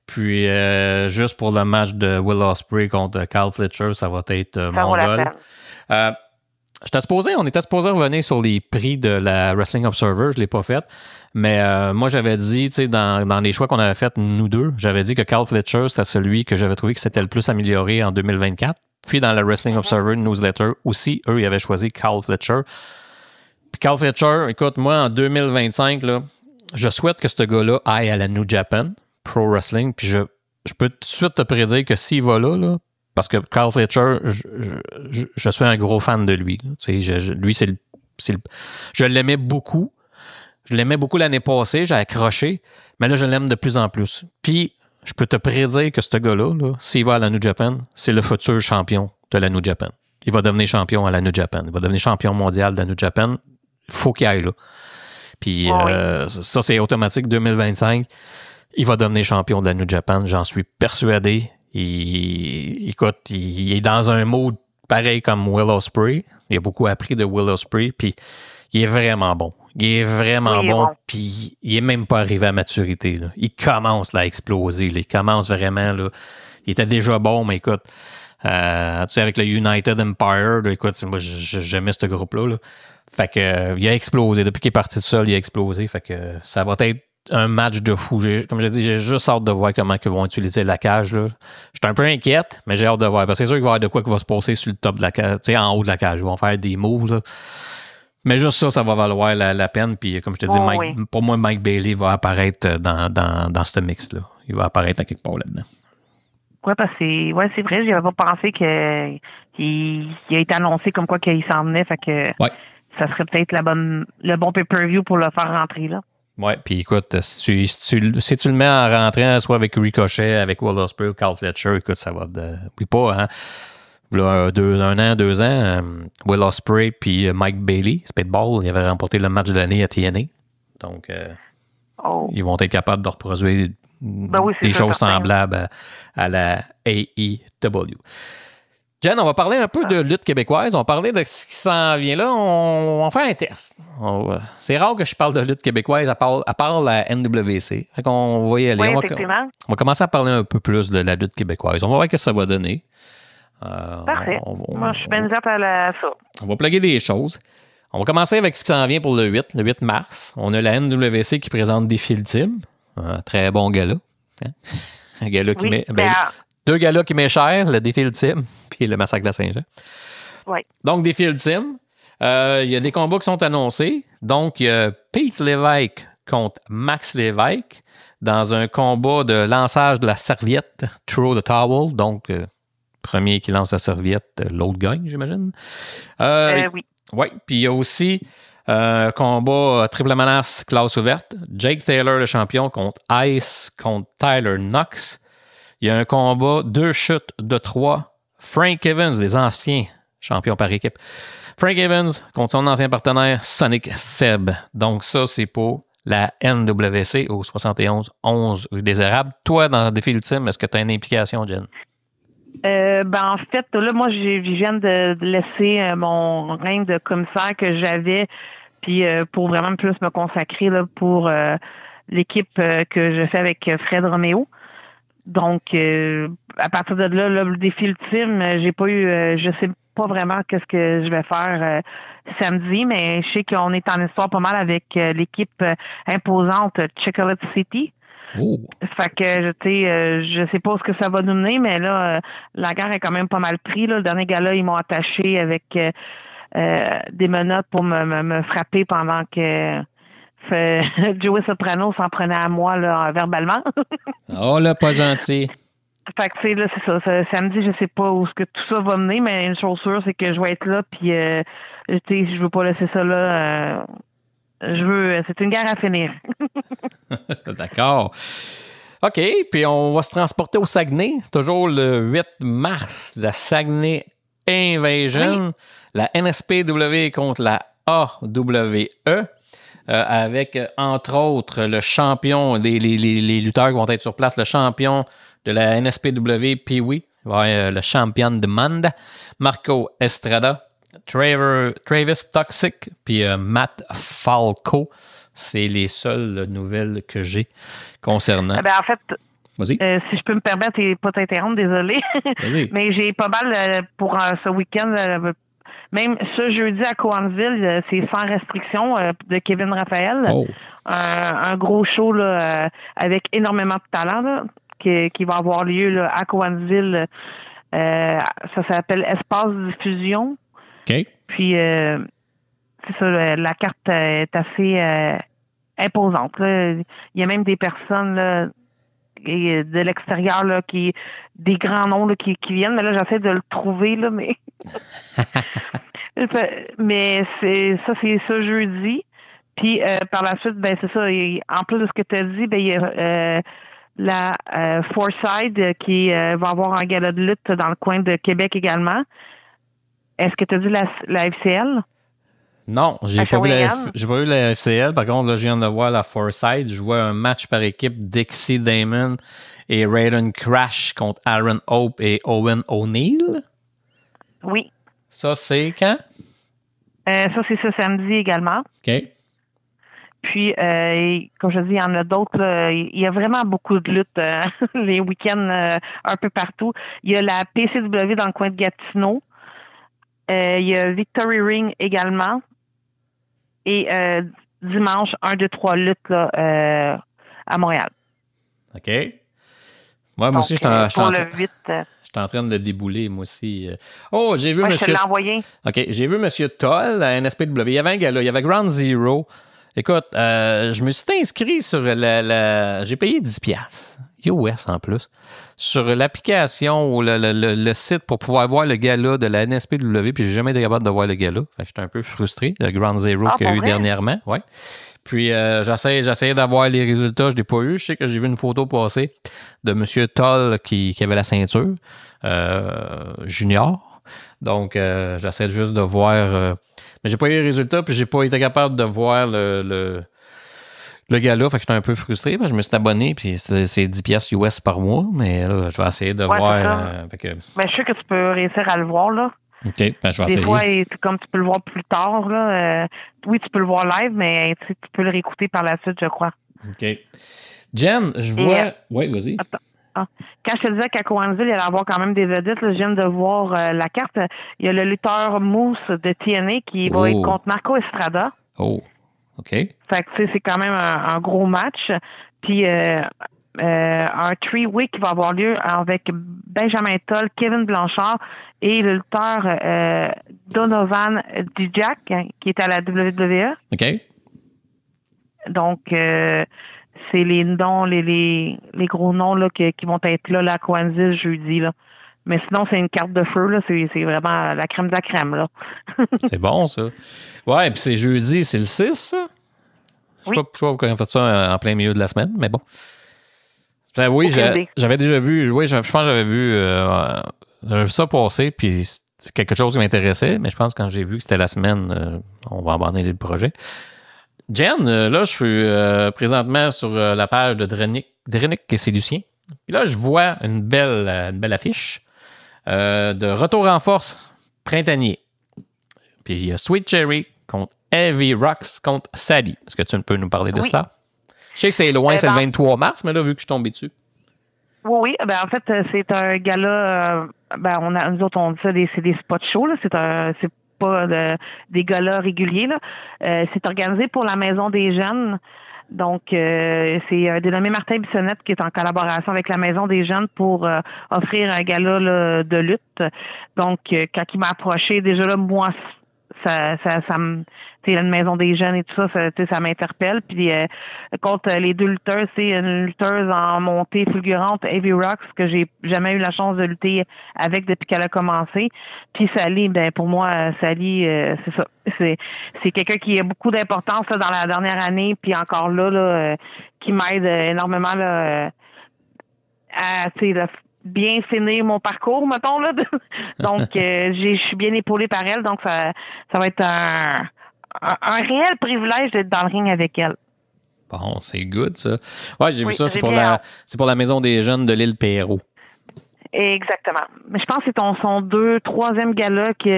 Puis, juste pour le match de Will Ospreay contre Carl Fletcher, ça va être mongol. On était supposé revenir sur les prix de la Wrestling Observer. Je ne l'ai pas fait. Mais moi, j'avais dit, tu sais, dans les choix qu'on avait fait, nous deux, j'avais dit que Carl Fletcher, c'était celui que j'avais trouvé que c'était le plus amélioré en 2024. Puis dans la Wrestling Observer newsletter aussi, eux, ils avaient choisi Carl Fletcher. Puis Carl Fletcher, écoute, moi, en 2025, là, je souhaite que ce gars-là aille à la New Japan Pro Wrestling. Puis je peux tout de suite te prédire que s'il va là, parce que Carl Fletcher, je suis un gros fan de lui. Tu sais, lui, je l'aimais beaucoup. Je l'aimais beaucoup l'année passée, j'ai accroché, mais là, je l'aime de plus en plus. Puis, je peux te prédire que ce gars-là, s'il va à la New Japan, c'est le futur champion de la New Japan. Il va devenir champion à la New Japan. Il va devenir champion mondial de la New Japan. Il faut qu'il aille là. Puis, ça, c'est automatique 2025. Il va devenir champion de la New Japan, j'en suis persuadé. Écoute, il est dans un mode pareil comme Will Ospreay. Il a beaucoup appris de Will Ospreay, puis il est vraiment bon. Il est vraiment bon, puis il n'est même pas arrivé à maturité. Là. Il commence là, à exploser. Là. Il commence vraiment. Là. Il était déjà bon, mais écoute, tu sais, avec le United Empire, là, écoute, moi, j'aimais ce groupe-là. Là. Fait que, il a explosé. Depuis qu'il est parti tout seul, il a explosé. Fait que ça va être un match de fou. Comme je dis, j'ai juste hâte de voir comment ils vont utiliser la cage. Là. Je suis un peu inquiète, mais j'ai hâte de voir. Parce que c'est sûr qu'il va y avoir de quoi qui va se passer sur le top de la cage, tu sais, en haut de la cage. Ils vont faire des moves. Là. Mais juste ça va valoir la peine. Puis, comme je te dis, pour moi, Mike Bailey va apparaître dans ce mix-là. Il va apparaître à quelque part là-dedans. Oui, parce que c'est vrai, j'avais pas pensé qu'il a été annoncé comme quoi qu'il s'en venait. Fait que ça serait peut-être le bon pay-per-view pour le faire rentrer là. Oui, puis écoute, si tu le mets en rentrant, soit avec Ricochet, avec Will Ospreay ou Carl Fletcher, écoute, ça va puis pas, hein. Là, 2 ans, Will Ospreay puis Mike Bailey, Speedball, il avait remporté le match de l'année à TNA. Donc, ils vont être capables de reproduire des choses semblables à la AEW. Jen, on va parler un peu de lutte québécoise. On va parler de ce qui s'en vient là. On va faire un test. C'est rare que je parle de lutte québécoise à part la NWC. Fait qu'on va y aller. Oui, on va commencer à parler un peu plus de la lutte québécoise. On va voir ce que ça va donner. Parfait. Moi, je suis bien ouverte à ça. On va plugger des choses. On va commencer avec ce qui s'en vient pour le 8 mars. On a la NWC qui présente Défi Ultime. Un très bon gala. Hein? Un gala qui met... deux galas qui m'est cher, le Défi Ultime puis le Massacre de la Saint-Jean. Oui. Donc, Défi Ultime. Il y a des combats qui sont annoncés. Donc, il y a Pete Lévesque contre Max Lévesque dans un combat de lançage de la serviette, Throw the Towel. Donc, premier qui lance la serviette, l'autre gagne, j'imagine. Oui. Oui, puis il y a aussi un combat triple menace classe ouverte. Jake Taylor, le champion, contre Ice, contre Tyler Knox. Il y a un combat 2 chutes de 3. Frank Evans, les anciens champions par équipe. Frank Evans contre son ancien partenaire Sonic Seb. Donc ça, c'est pour la NWC au 71-11 rue des Érables. Toi, dans Défi Ultime, est-ce que tu as une implication, Jen? En fait, là, moi, je viens de laisser mon règne de commissaire que j'avais, puis pour vraiment plus me consacrer là, pour l'équipe que je fais avec Fred Roméo. Donc, à partir de là, le Défi Ultime, j'ai pas eu, je sais pas vraiment qu'est-ce que je vais faire samedi, mais je sais qu'on est en histoire pas mal avec l'équipe imposante Chocolate City. Oh. Fait que, tu sais, je sais pas ce que ça va nous mener, mais là, la guerre est quand même pas mal pris. Là. Le dernier gars-là, ils m'ont attaché avec des menottes pour me frapper pendant que Joey Soprano s'en prenait à moi là, verbalement. Oh là, pas gentil. Fait que, tu sais, là, c'est ça. Samedi, je sais pas où ce que tout ça va mener, mais une chose sûre, c'est que je vais être là, puis, tu sais, je veux pas laisser ça là. C'est une guerre à finir. D'accord. OK, puis on va se transporter au Saguenay, toujours le 8 mars, la Saguenay Invasion, la NSPW contre la AWE, avec, entre autres, le champion, les lutteurs qui vont être sur place, le champion de la NSPW, Pee-Wee, le champion de monde, Marco Estrada, Travis Toxic, puis Matt Falco. C'est les seules nouvelles que j'ai concernant. En fait, vas-y. Si je peux me permettre et pas t'interrompre, désolé. Vas-y. Mais j'ai pas mal pour ce week-end. Même ce jeudi à Cowansville, c'est sans restriction de Kevin Raphaël. Oh. Un gros show là, avec énormément de talent là, qui va avoir lieu là, à Cowansville. Ça s'appelle Espace Diffusion. OK. Puis, c'est ça, la carte est assez imposante. Là. Il y a même des personnes là, de l'extérieur, là, des grands noms là, qui viennent. Mais là, j'essaie de le trouver, là, mais... mais c'est ce jeudi. Puis, par la suite, ben c'est ça. En plus de ce que tu as dit, ben il y a la Foreside qui va avoir un gala de lutte dans le coin de Québec également. Est-ce que tu as dit la FCL? Non, j'ai pas vu la FCL. Par contre, là, je viens de voir la Foreside. Je vois un match par équipe Dixie Damon et Raiden Crash contre Aaron Hope et Owen O'Neill. Oui. Ça, c'est quand? Ça, c'est ce samedi également. OK. Puis, comme je dis, il y en a d'autres. Là. Il y a vraiment beaucoup de luttes les week-ends un peu partout. Il y a la PCW dans le coin de Gatineau. Il y a Victory Ring également. Et dimanche, 1, 2, 3 luttes là, à Montréal. OK. Moi aussi, je suis en train de débouler, moi aussi. Oh, j'ai vu monsieur... Je te l'ai envoyé. OK, j'ai vu monsieur Toll à NSPW. Il y avait un gars là, il y avait Ground Zero. Écoute, je me suis inscrit sur j'ai payé 10$ US en plus, sur l'application ou le site pour pouvoir voir le gala de la NSPW, puis j'ai jamais été capable de voir le gala. Fait que j'étais un peu frustré, le Ground Zero qu'il y a eu dernièrement. Ouais. Puis j'essayais d'avoir les résultats, je ne l'ai pas eu. Je sais que j'ai vu une photo passer de M. Toll qui avait la ceinture junior. Donc, j'essaie juste de voir... mais j'ai pas eu les résultats, puis j'ai pas été capable de voir le gala. Fait que j'étais un peu frustré. Je me suis abonné, puis c'est 10$ US par mois. Mais là, je vais essayer de voir... je suis sûr que tu peux réussir à le voir, là. OK, je vais essayer. Des fois, comme tu peux le voir plus tard, là, oui, tu peux le voir live, mais tu peux le réécouter par la suite, je crois. OK. Jen, je vois... Oui, vas-y. Attends. Quand je te disais qu'à Cowansville, il allait y avoir quand même des vedettes, là, je viens de voir la carte. Il y a le lutteur Moose de TNA qui va être contre Marco Estrada. Oh, OK. Fait que, tu sais, c'est quand même un gros match. Puis, un three-way qui va avoir lieu avec Benjamin Toll, Kevin Blanchard et le lutteur Donovan Dijak, qui est à la WWE. OK. Donc, c'est les noms, les gros noms là, qui vont être là à Cowansville jeudi. Là. Mais sinon, c'est une carte de feu. Là, c'est vraiment la crème de la crème. Là. C'est bon, ça. Ouais, puis c'est jeudi, c'est le 6, ça? Je sais pas pourquoi on a fait ça en plein milieu de la semaine, mais bon. Oui, j'avais déjà vu. Oui, je pense que j'avais vu ça passer, puis c'est quelque chose qui m'intéressait, mais je pense que quand j'ai vu que c'était la semaine, on va abandonner le projet. Jen, là, je suis présentement sur la page de Drenick et c'est Lucien. Puis là, je vois une belle affiche de retour en force printanier. Puis il y a Sweet Cherry contre Heavy Rocks contre Sally. Est-ce que tu peux nous parler de cela? Je sais que c'est loin, c'est le 23 mars, mais là, vu que je suis tombé dessus. Oui, ben en fait, c'est un gala. Nous autres, on dit ça, c'est des spots shows. Là. C'est pas des galas réguliers. Là. C'est organisé pour la Maison des Jeunes. Donc, c'est dénommé Martin Bissonnette qui est en collaboration avec la Maison des Jeunes pour offrir un gala là, de lutte. Donc, quand il m'a approché, déjà là, moi, me, tu sais, une maison des jeunes et tout ça, ça m'interpelle. Puis contre les deux lutteuses, c'est une lutteuse en montée fulgurante, Avi Rocks, que j'ai jamais eu la chance de lutter avec depuis qu'elle a commencé. Puis Sally, ben pour moi, Sally, c'est ça. C'est quelqu'un qui a beaucoup d'importance là, dans la dernière année, puis encore là qui m'aide énormément là, à bien finir mon parcours, mettons, là. Donc, je suis bien épaulée par elle, donc ça va être un réel privilège d'être dans le ring avec elle. Bon, c'est good, ça. Ouais, j'ai vu ça, c'est j'ai pour la Maison des Jeunes de l'île Perrault. Exactement. Mais je pense que c'est son 3e gala qui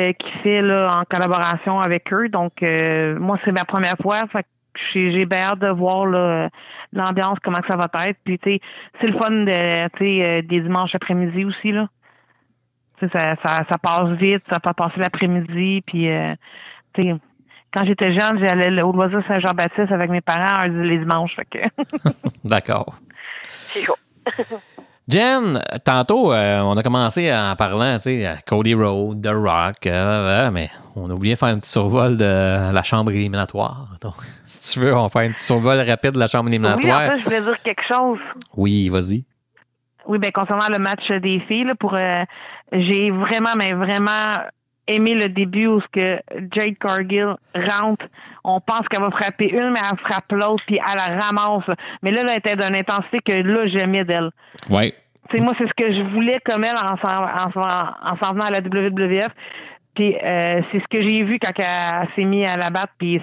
fait là, en collaboration avec eux. Donc, moi, c'est ma première fois. Fait que j'ai bien hâte de voir là, l'ambiance, comment que ça va être. Puis, tu sais, c'est le fun des dimanches après-midi aussi, là. Tu sais, ça passe vite, ça fait passer l'après-midi. Puis, tu sais, quand j'étais jeune, j'allais au Loisir Saint-Jean-Baptiste avec mes parents les dimanches. Fait que... D'accord. C'est cool. Jen, tantôt, on a commencé en parlant, tu sais, Cody Rhodes, The Rock, mais on a oublié de faire un petit survol de la chambre éliminatoire. Donc, si tu veux, on va faire un petit survol rapide de la chambre éliminatoire. Oui, en fait, je voulais dire quelque chose. Oui, vas-y. Oui, bien, concernant le match des filles, là, j'ai vraiment, mais vraiment aimé le début où Jade Cargill rentre. On pense qu'elle va frapper une, mais elle frappe l'autre, puis elle la ramasse. Mais là, elle était d'une intensité que là, j'aimais d'elle. Oui. Tu sais, moi, c'est ce que je voulais comme elle en s'en venant à la WWF. Puis c'est ce que j'ai vu quand elle s'est mise à la battre. Puis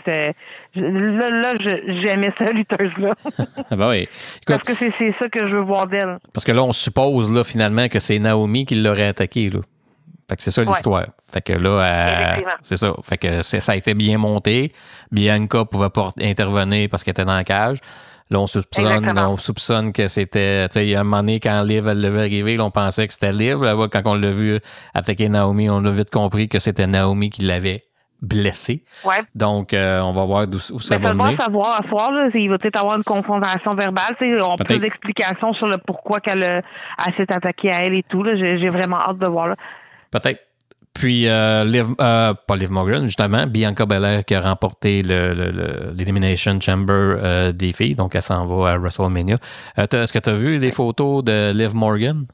j'aimais cette lutteuse-là. Ben oui. Écoute, parce que c'est ça que je veux voir d'elle. Parce que là, on suppose là, finalement que c'est Naomi qui l'aurait attaqué, là. Fait que c'est ça l'histoire. Fait que là, c'est ça. Fait que ça a été bien monté. Bianca pouvait pas intervenir parce qu'elle était dans la cage. Là, on soupçonne que c'était... Tu sais, il y a un moment donné, quand Liv elle devait arriver, là, on pensait que c'était Liv. Là, quand on l'a vu attaquer Naomi, on a vite compris que c'était Naomi qui l'avait blessée. Ouais. Donc, on va voir où ça va mener. Ça va savoir à soir, là, il va peut-être avoir une confrontation verbale. On a plus d'explications sur le pourquoi qu'elle s'est attaquée à elle et tout. Là. J'ai vraiment hâte de voir. Là. Peut-être. Puis, pas Liv Morgan, justement, Bianca Belair qui a remporté l'Elimination Chamber des filles, donc elle s'en va à WrestleMania. Est-ce que tu as vu les photos de Liv Morgan?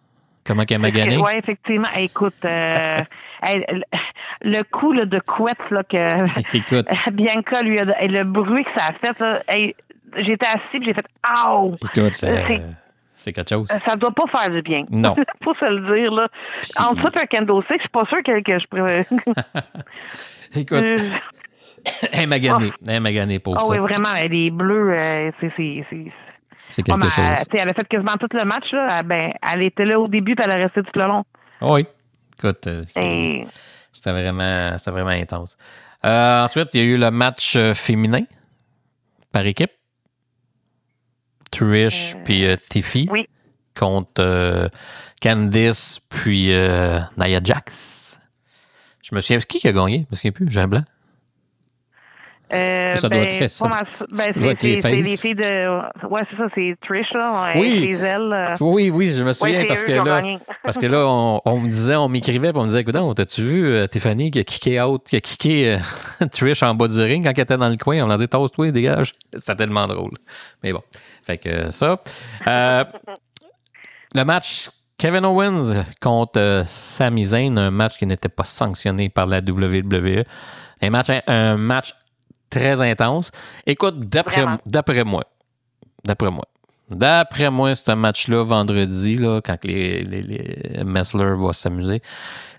Comment qu'elle m'a gagné? Oui, effectivement. Écoute, le coup là, de couette là, que Écoute. Bianca lui a et le bruit que ça a fait, là, j'étais assis et j'ai fait « Aouh! » Écoute, c'est quelque chose. Ça doit pas faire du bien. Non. Faut se le dire, là. Entre ça et un kendo stick, je suis pas sûr que je pourrais... Écoute, elle m'a gagné pour ça. Ah oui, vraiment, les bleus, c'est quelque chose. Elle a fait quasiment tout le match, là. Elle était là au début, puis elle a resté tout le long. Oui. Écoute, c'était vraiment intense. Ensuite, il y a eu le match féminin par équipe. Trish puis Tiffy contre Candice puis Nia Jax. Je me souviens, qui a gagné? Je me souviens plus, j'ai un blanc. Ça doit être c'est les filles de... Ouais, c'est ça, c'est Trish, là. Oui. C'est elle. Oui, je me souviens parce que là, on m'écrivait et on me disait, écoute, t'as-tu vu Tiffany qui a kické Trish en bas du ring quand elle était dans le coin? On a dit, tasse-toi, dégage. C'était tellement drôle. Mais bon, fait que ça. Le match Kevin Owens contre Sami Zayn, un match qui n'était pas sanctionné par la WWE. Un match très intense. Écoute, d'après moi, ce match-là, vendredi, là, quand les Messler vont s'amuser,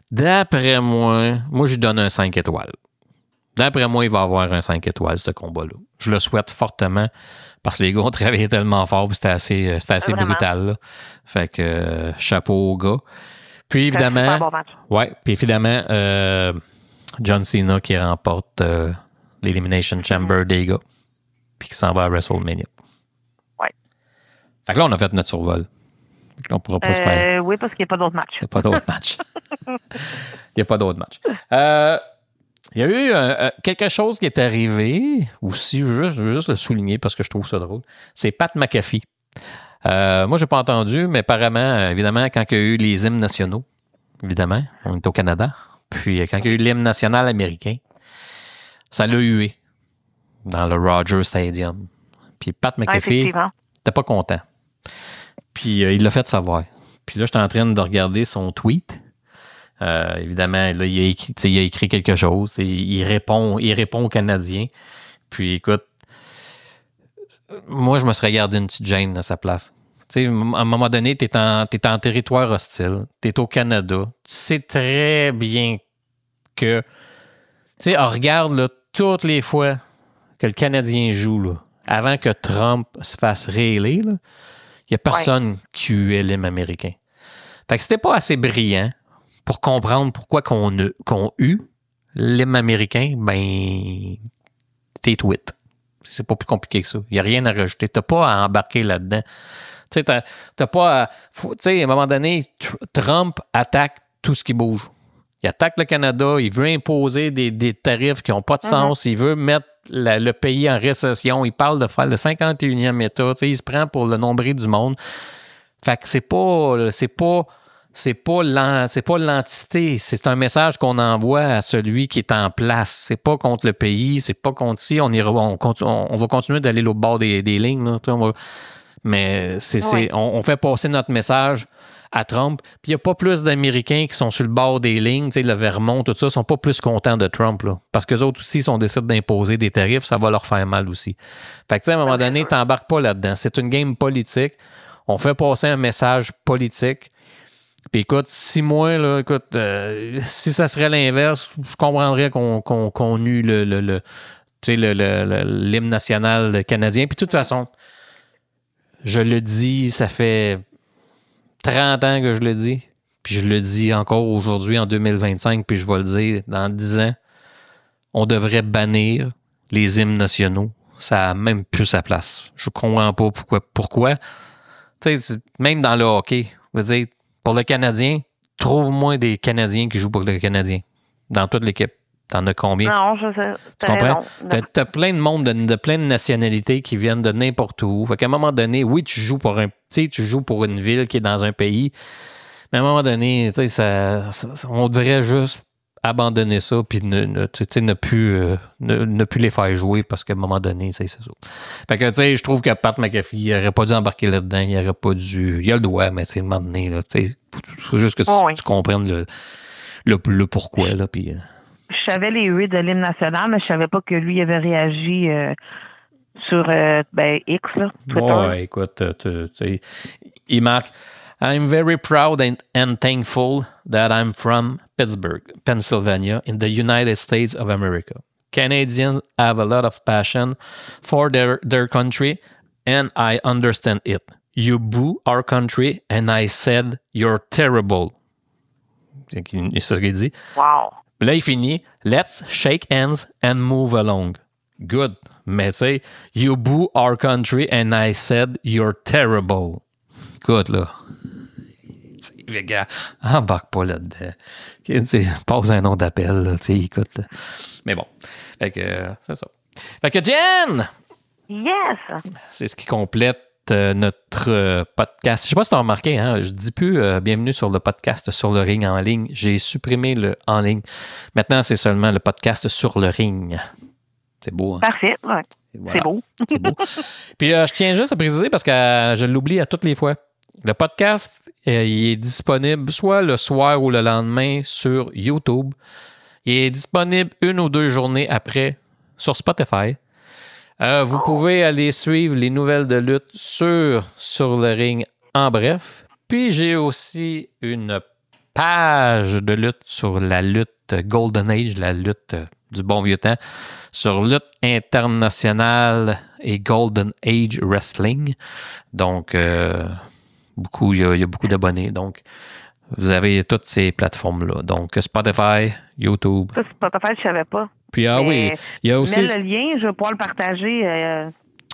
d'après moi, je lui donne un 5 étoiles. D'après moi, il va avoir un 5 étoiles, ce combat-là. Je le souhaite fortement parce que les gars ont travaillé tellement fort et c'était assez brutal. Là. Fait que chapeau aux gars. Puis évidemment, John Cena qui remporte l'Elimination Chamber des gars puis qui s'en va à WrestleMania. Ouais. Fait que là, on a fait notre survol. On pourra pas se faire. Oui, parce qu'il n'y a pas d'autres matchs. Il n'y a pas d'autres matchs. Il y a eu quelque chose qui est arrivé aussi, je veux juste le souligner parce que je trouve ça drôle. C'est Pat McAfee. Moi, je n'ai pas entendu, mais apparemment, évidemment, quand il y a eu les hymnes nationaux, évidemment, on est au Canada, puis quand il y a eu l'hymne national américain, Ça l'a hué dans le Rogers Stadium. Puis Pat McAfee n'était pas content. Puis il l'a fait savoir. Puis là, j'étais en train de regarder son tweet. Évidemment, là, il a écrit quelque chose. Il répond aux Canadiens. Puis écoute, moi, je me serais gardé une petite gêne à sa place. T'sais, à un moment donné, tu es en territoire hostile. Tu es au Canada. Tu sais très bien que... Tu sais, on regarde là, toutes les fois que le Canadien joue, là, avant que Trump se fasse réélire, il n'y a personne qui huait l'hymne américain. Fait que c'était pas assez brillant pour comprendre pourquoi qu'on eut l'hymne américain, ben, t'es tweet. C'est pas plus compliqué que ça. Il n'y a rien à rajouter. T'as pas à embarquer là-dedans. Tu sais, t'as pas à... Tu sais, à un moment donné, Trump attaque tout ce qui bouge. Il attaque le Canada, il veut imposer des tarifs qui n'ont pas de sens, il veut mettre le pays en récession, il parle de faire le 51e État, tu sais, il se prend pour le nombril du monde. Fait que c'est pas l'entité, c'est un message qu'on envoie à celui qui est en place. C'est pas contre le pays, c'est pas contre si on va continuer d'aller au bord des lignes, là, mais on fait passer notre message à Trump. Puis il n'y a pas plus d'Américains qui sont sur le bord des lignes, tu sais, le Vermont, tout ça, sont pas plus contents de Trump, là. Parce qu'eux autres aussi, si on décide d'imposer des tarifs, ça va leur faire mal aussi. Fait que, tu sais, à un moment donné, t'embarques pas là-dedans. C'est une game politique. On fait passer un message politique. Puis écoute, si ça serait l'inverse, je comprendrais qu'on eût l'hymne national canadien. Puis de toute façon, je le dis, ça fait 30 ans que je le dis, puis je le dis encore aujourd'hui en 2025, puis je vais le dire dans 10 ans, on devrait bannir les hymnes nationaux. Ça n'a même plus sa place. Je comprends pas pourquoi. Tu sais, même dans le hockey, je veux dire, pour le Canadien, trouve-moi des Canadiens qui jouent pour le Canadien. Dans toute l'équipe. T'en as combien? Non, je sais. Tu comprends? T'as plein de monde, de plein de nationalités qui viennent de n'importe où. Fait qu'à un moment donné, oui, tu joues pour une ville qui est dans un pays, mais à un moment donné, on devrait juste abandonner ça puis ne plus les faire jouer parce qu'à un moment donné, c'est ça. Fait que, je trouve que Pat McAfee, il n'aurait pas dû embarquer là-dedans, il aurait pas dû... Il a le droit, mais c'est à un moment donné, là, il faut juste que tu comprennes le pourquoi, là, puis... Je savais les huées de l'hymne national, mais je savais pas que lui avait réagi sur X, là, Twitter. Ouais, écoute, il marque I'm very proud and thankful that I'm from Pittsburgh, Pennsylvania, in the United States of America. Canadians have a lot of passion for their country, and I understand it. You boo our country, and I said you're terrible. C'est ce qu'il dit. Wow. Là, il finit, let's shake hands and move along. Good. Mais tu sais, you boo our country and I said you're terrible. Écoute, là. Les gars, embarque pas là-dedans. Pose un nom d'appel, là. Écoute, là. Mais bon. Fait que, c'est ça. Fait que, Jen! Yes! C'est ce qui complète notre podcast. Je sais pas si tu as remarqué, hein, je dis plus bienvenue sur le podcast sur le ring en ligne. J'ai supprimé le en ligne. Maintenant, c'est seulement le podcast sur le ring. C'est beau, hein? Parfait, ouais. Voilà. C'est beau. C'est beau. Puis, je tiens juste à préciser parce que je l'oublie à toutes les fois. Le podcast, il est disponible soit le soir ou le lendemain sur YouTube. Il est disponible 1 ou 2 journées après sur Spotify. Vous pouvez aller suivre les nouvelles de lutte sur le ring en bref. Puis j'ai aussi une page de lutte sur la lutte Golden Age, la lutte du bon vieux temps, sur lutte internationale et Golden Age Wrestling. Donc, il y a beaucoup d'abonnés. Donc, vous avez toutes ces plateformes-là. Donc, Spotify, YouTube. Ça, Spotify, je ne savais pas. Puis, oui, il y a aussi... Mets le lien, je vais pouvoir le partager.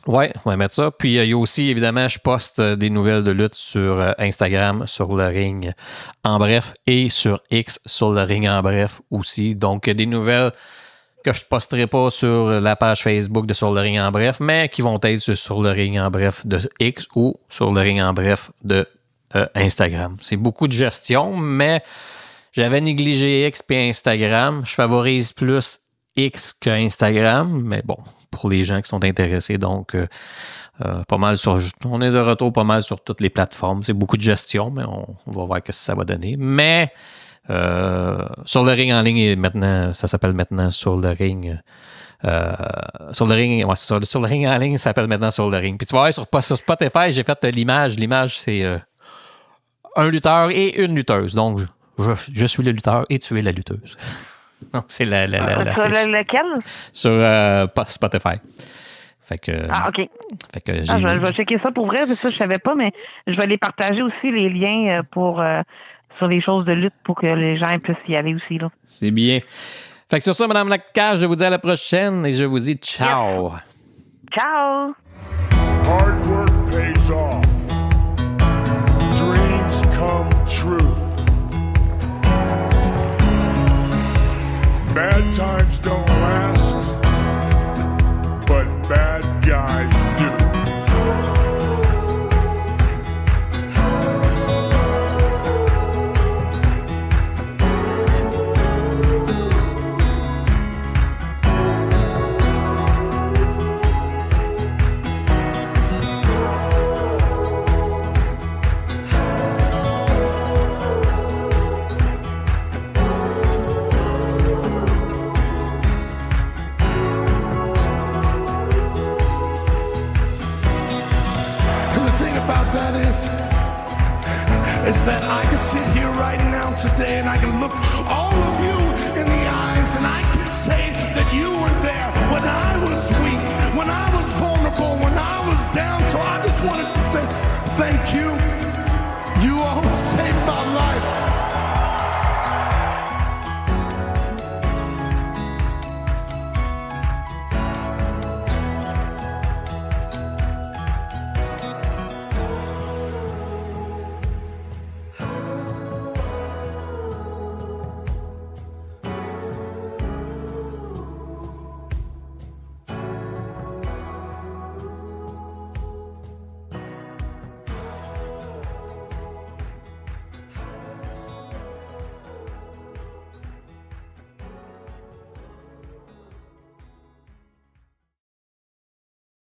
Oui, on va mettre ça. Puis, il y a aussi, évidemment, je poste des nouvelles de lutte sur Instagram, sur le ring en bref, et sur X, sur le ring en bref aussi. Donc, des nouvelles que je ne posterai pas sur la page Facebook de Sur le ring en bref, mais qui vont être sur le ring en bref de X ou sur le ring en bref de Instagram. C'est beaucoup de gestion, mais j'avais négligé X et Instagram. Je favorise plus X qu'Instagram, mais bon, pour les gens qui sont intéressés, donc pas mal on est de retour pas mal sur toutes les plateformes. C'est beaucoup de gestion, mais on va voir ce que ça va donner. Mais sur le ring en ligne, maintenant, ça s'appelle maintenant sur le ring. Sur le ring, ouais, sur le ring en ligne, ça s'appelle maintenant sur le ring. Puis tu vas voir sur Spotify, j'ai fait l'image. L'image, c'est un lutteur et une lutteuse. Donc, je suis le lutteur et tu es la lutteuse. Donc, c'est la sur lequel? Sur Spotify. Fait que, OK. Fait que je vais checker ça pour vrai, parce que ça, je savais pas, mais je vais les partager aussi, les liens sur les choses de lutte pour que les gens puissent y aller aussi. Là. C'est bien. Fait que sur ça, Madame Lacage, je vous dis à la prochaine et je vous dis ciao. Yes. Ciao. Hard work pays off. Dreams come true. Bad times don't last, but bad guys do. Is that I can sit here right now today and I can look all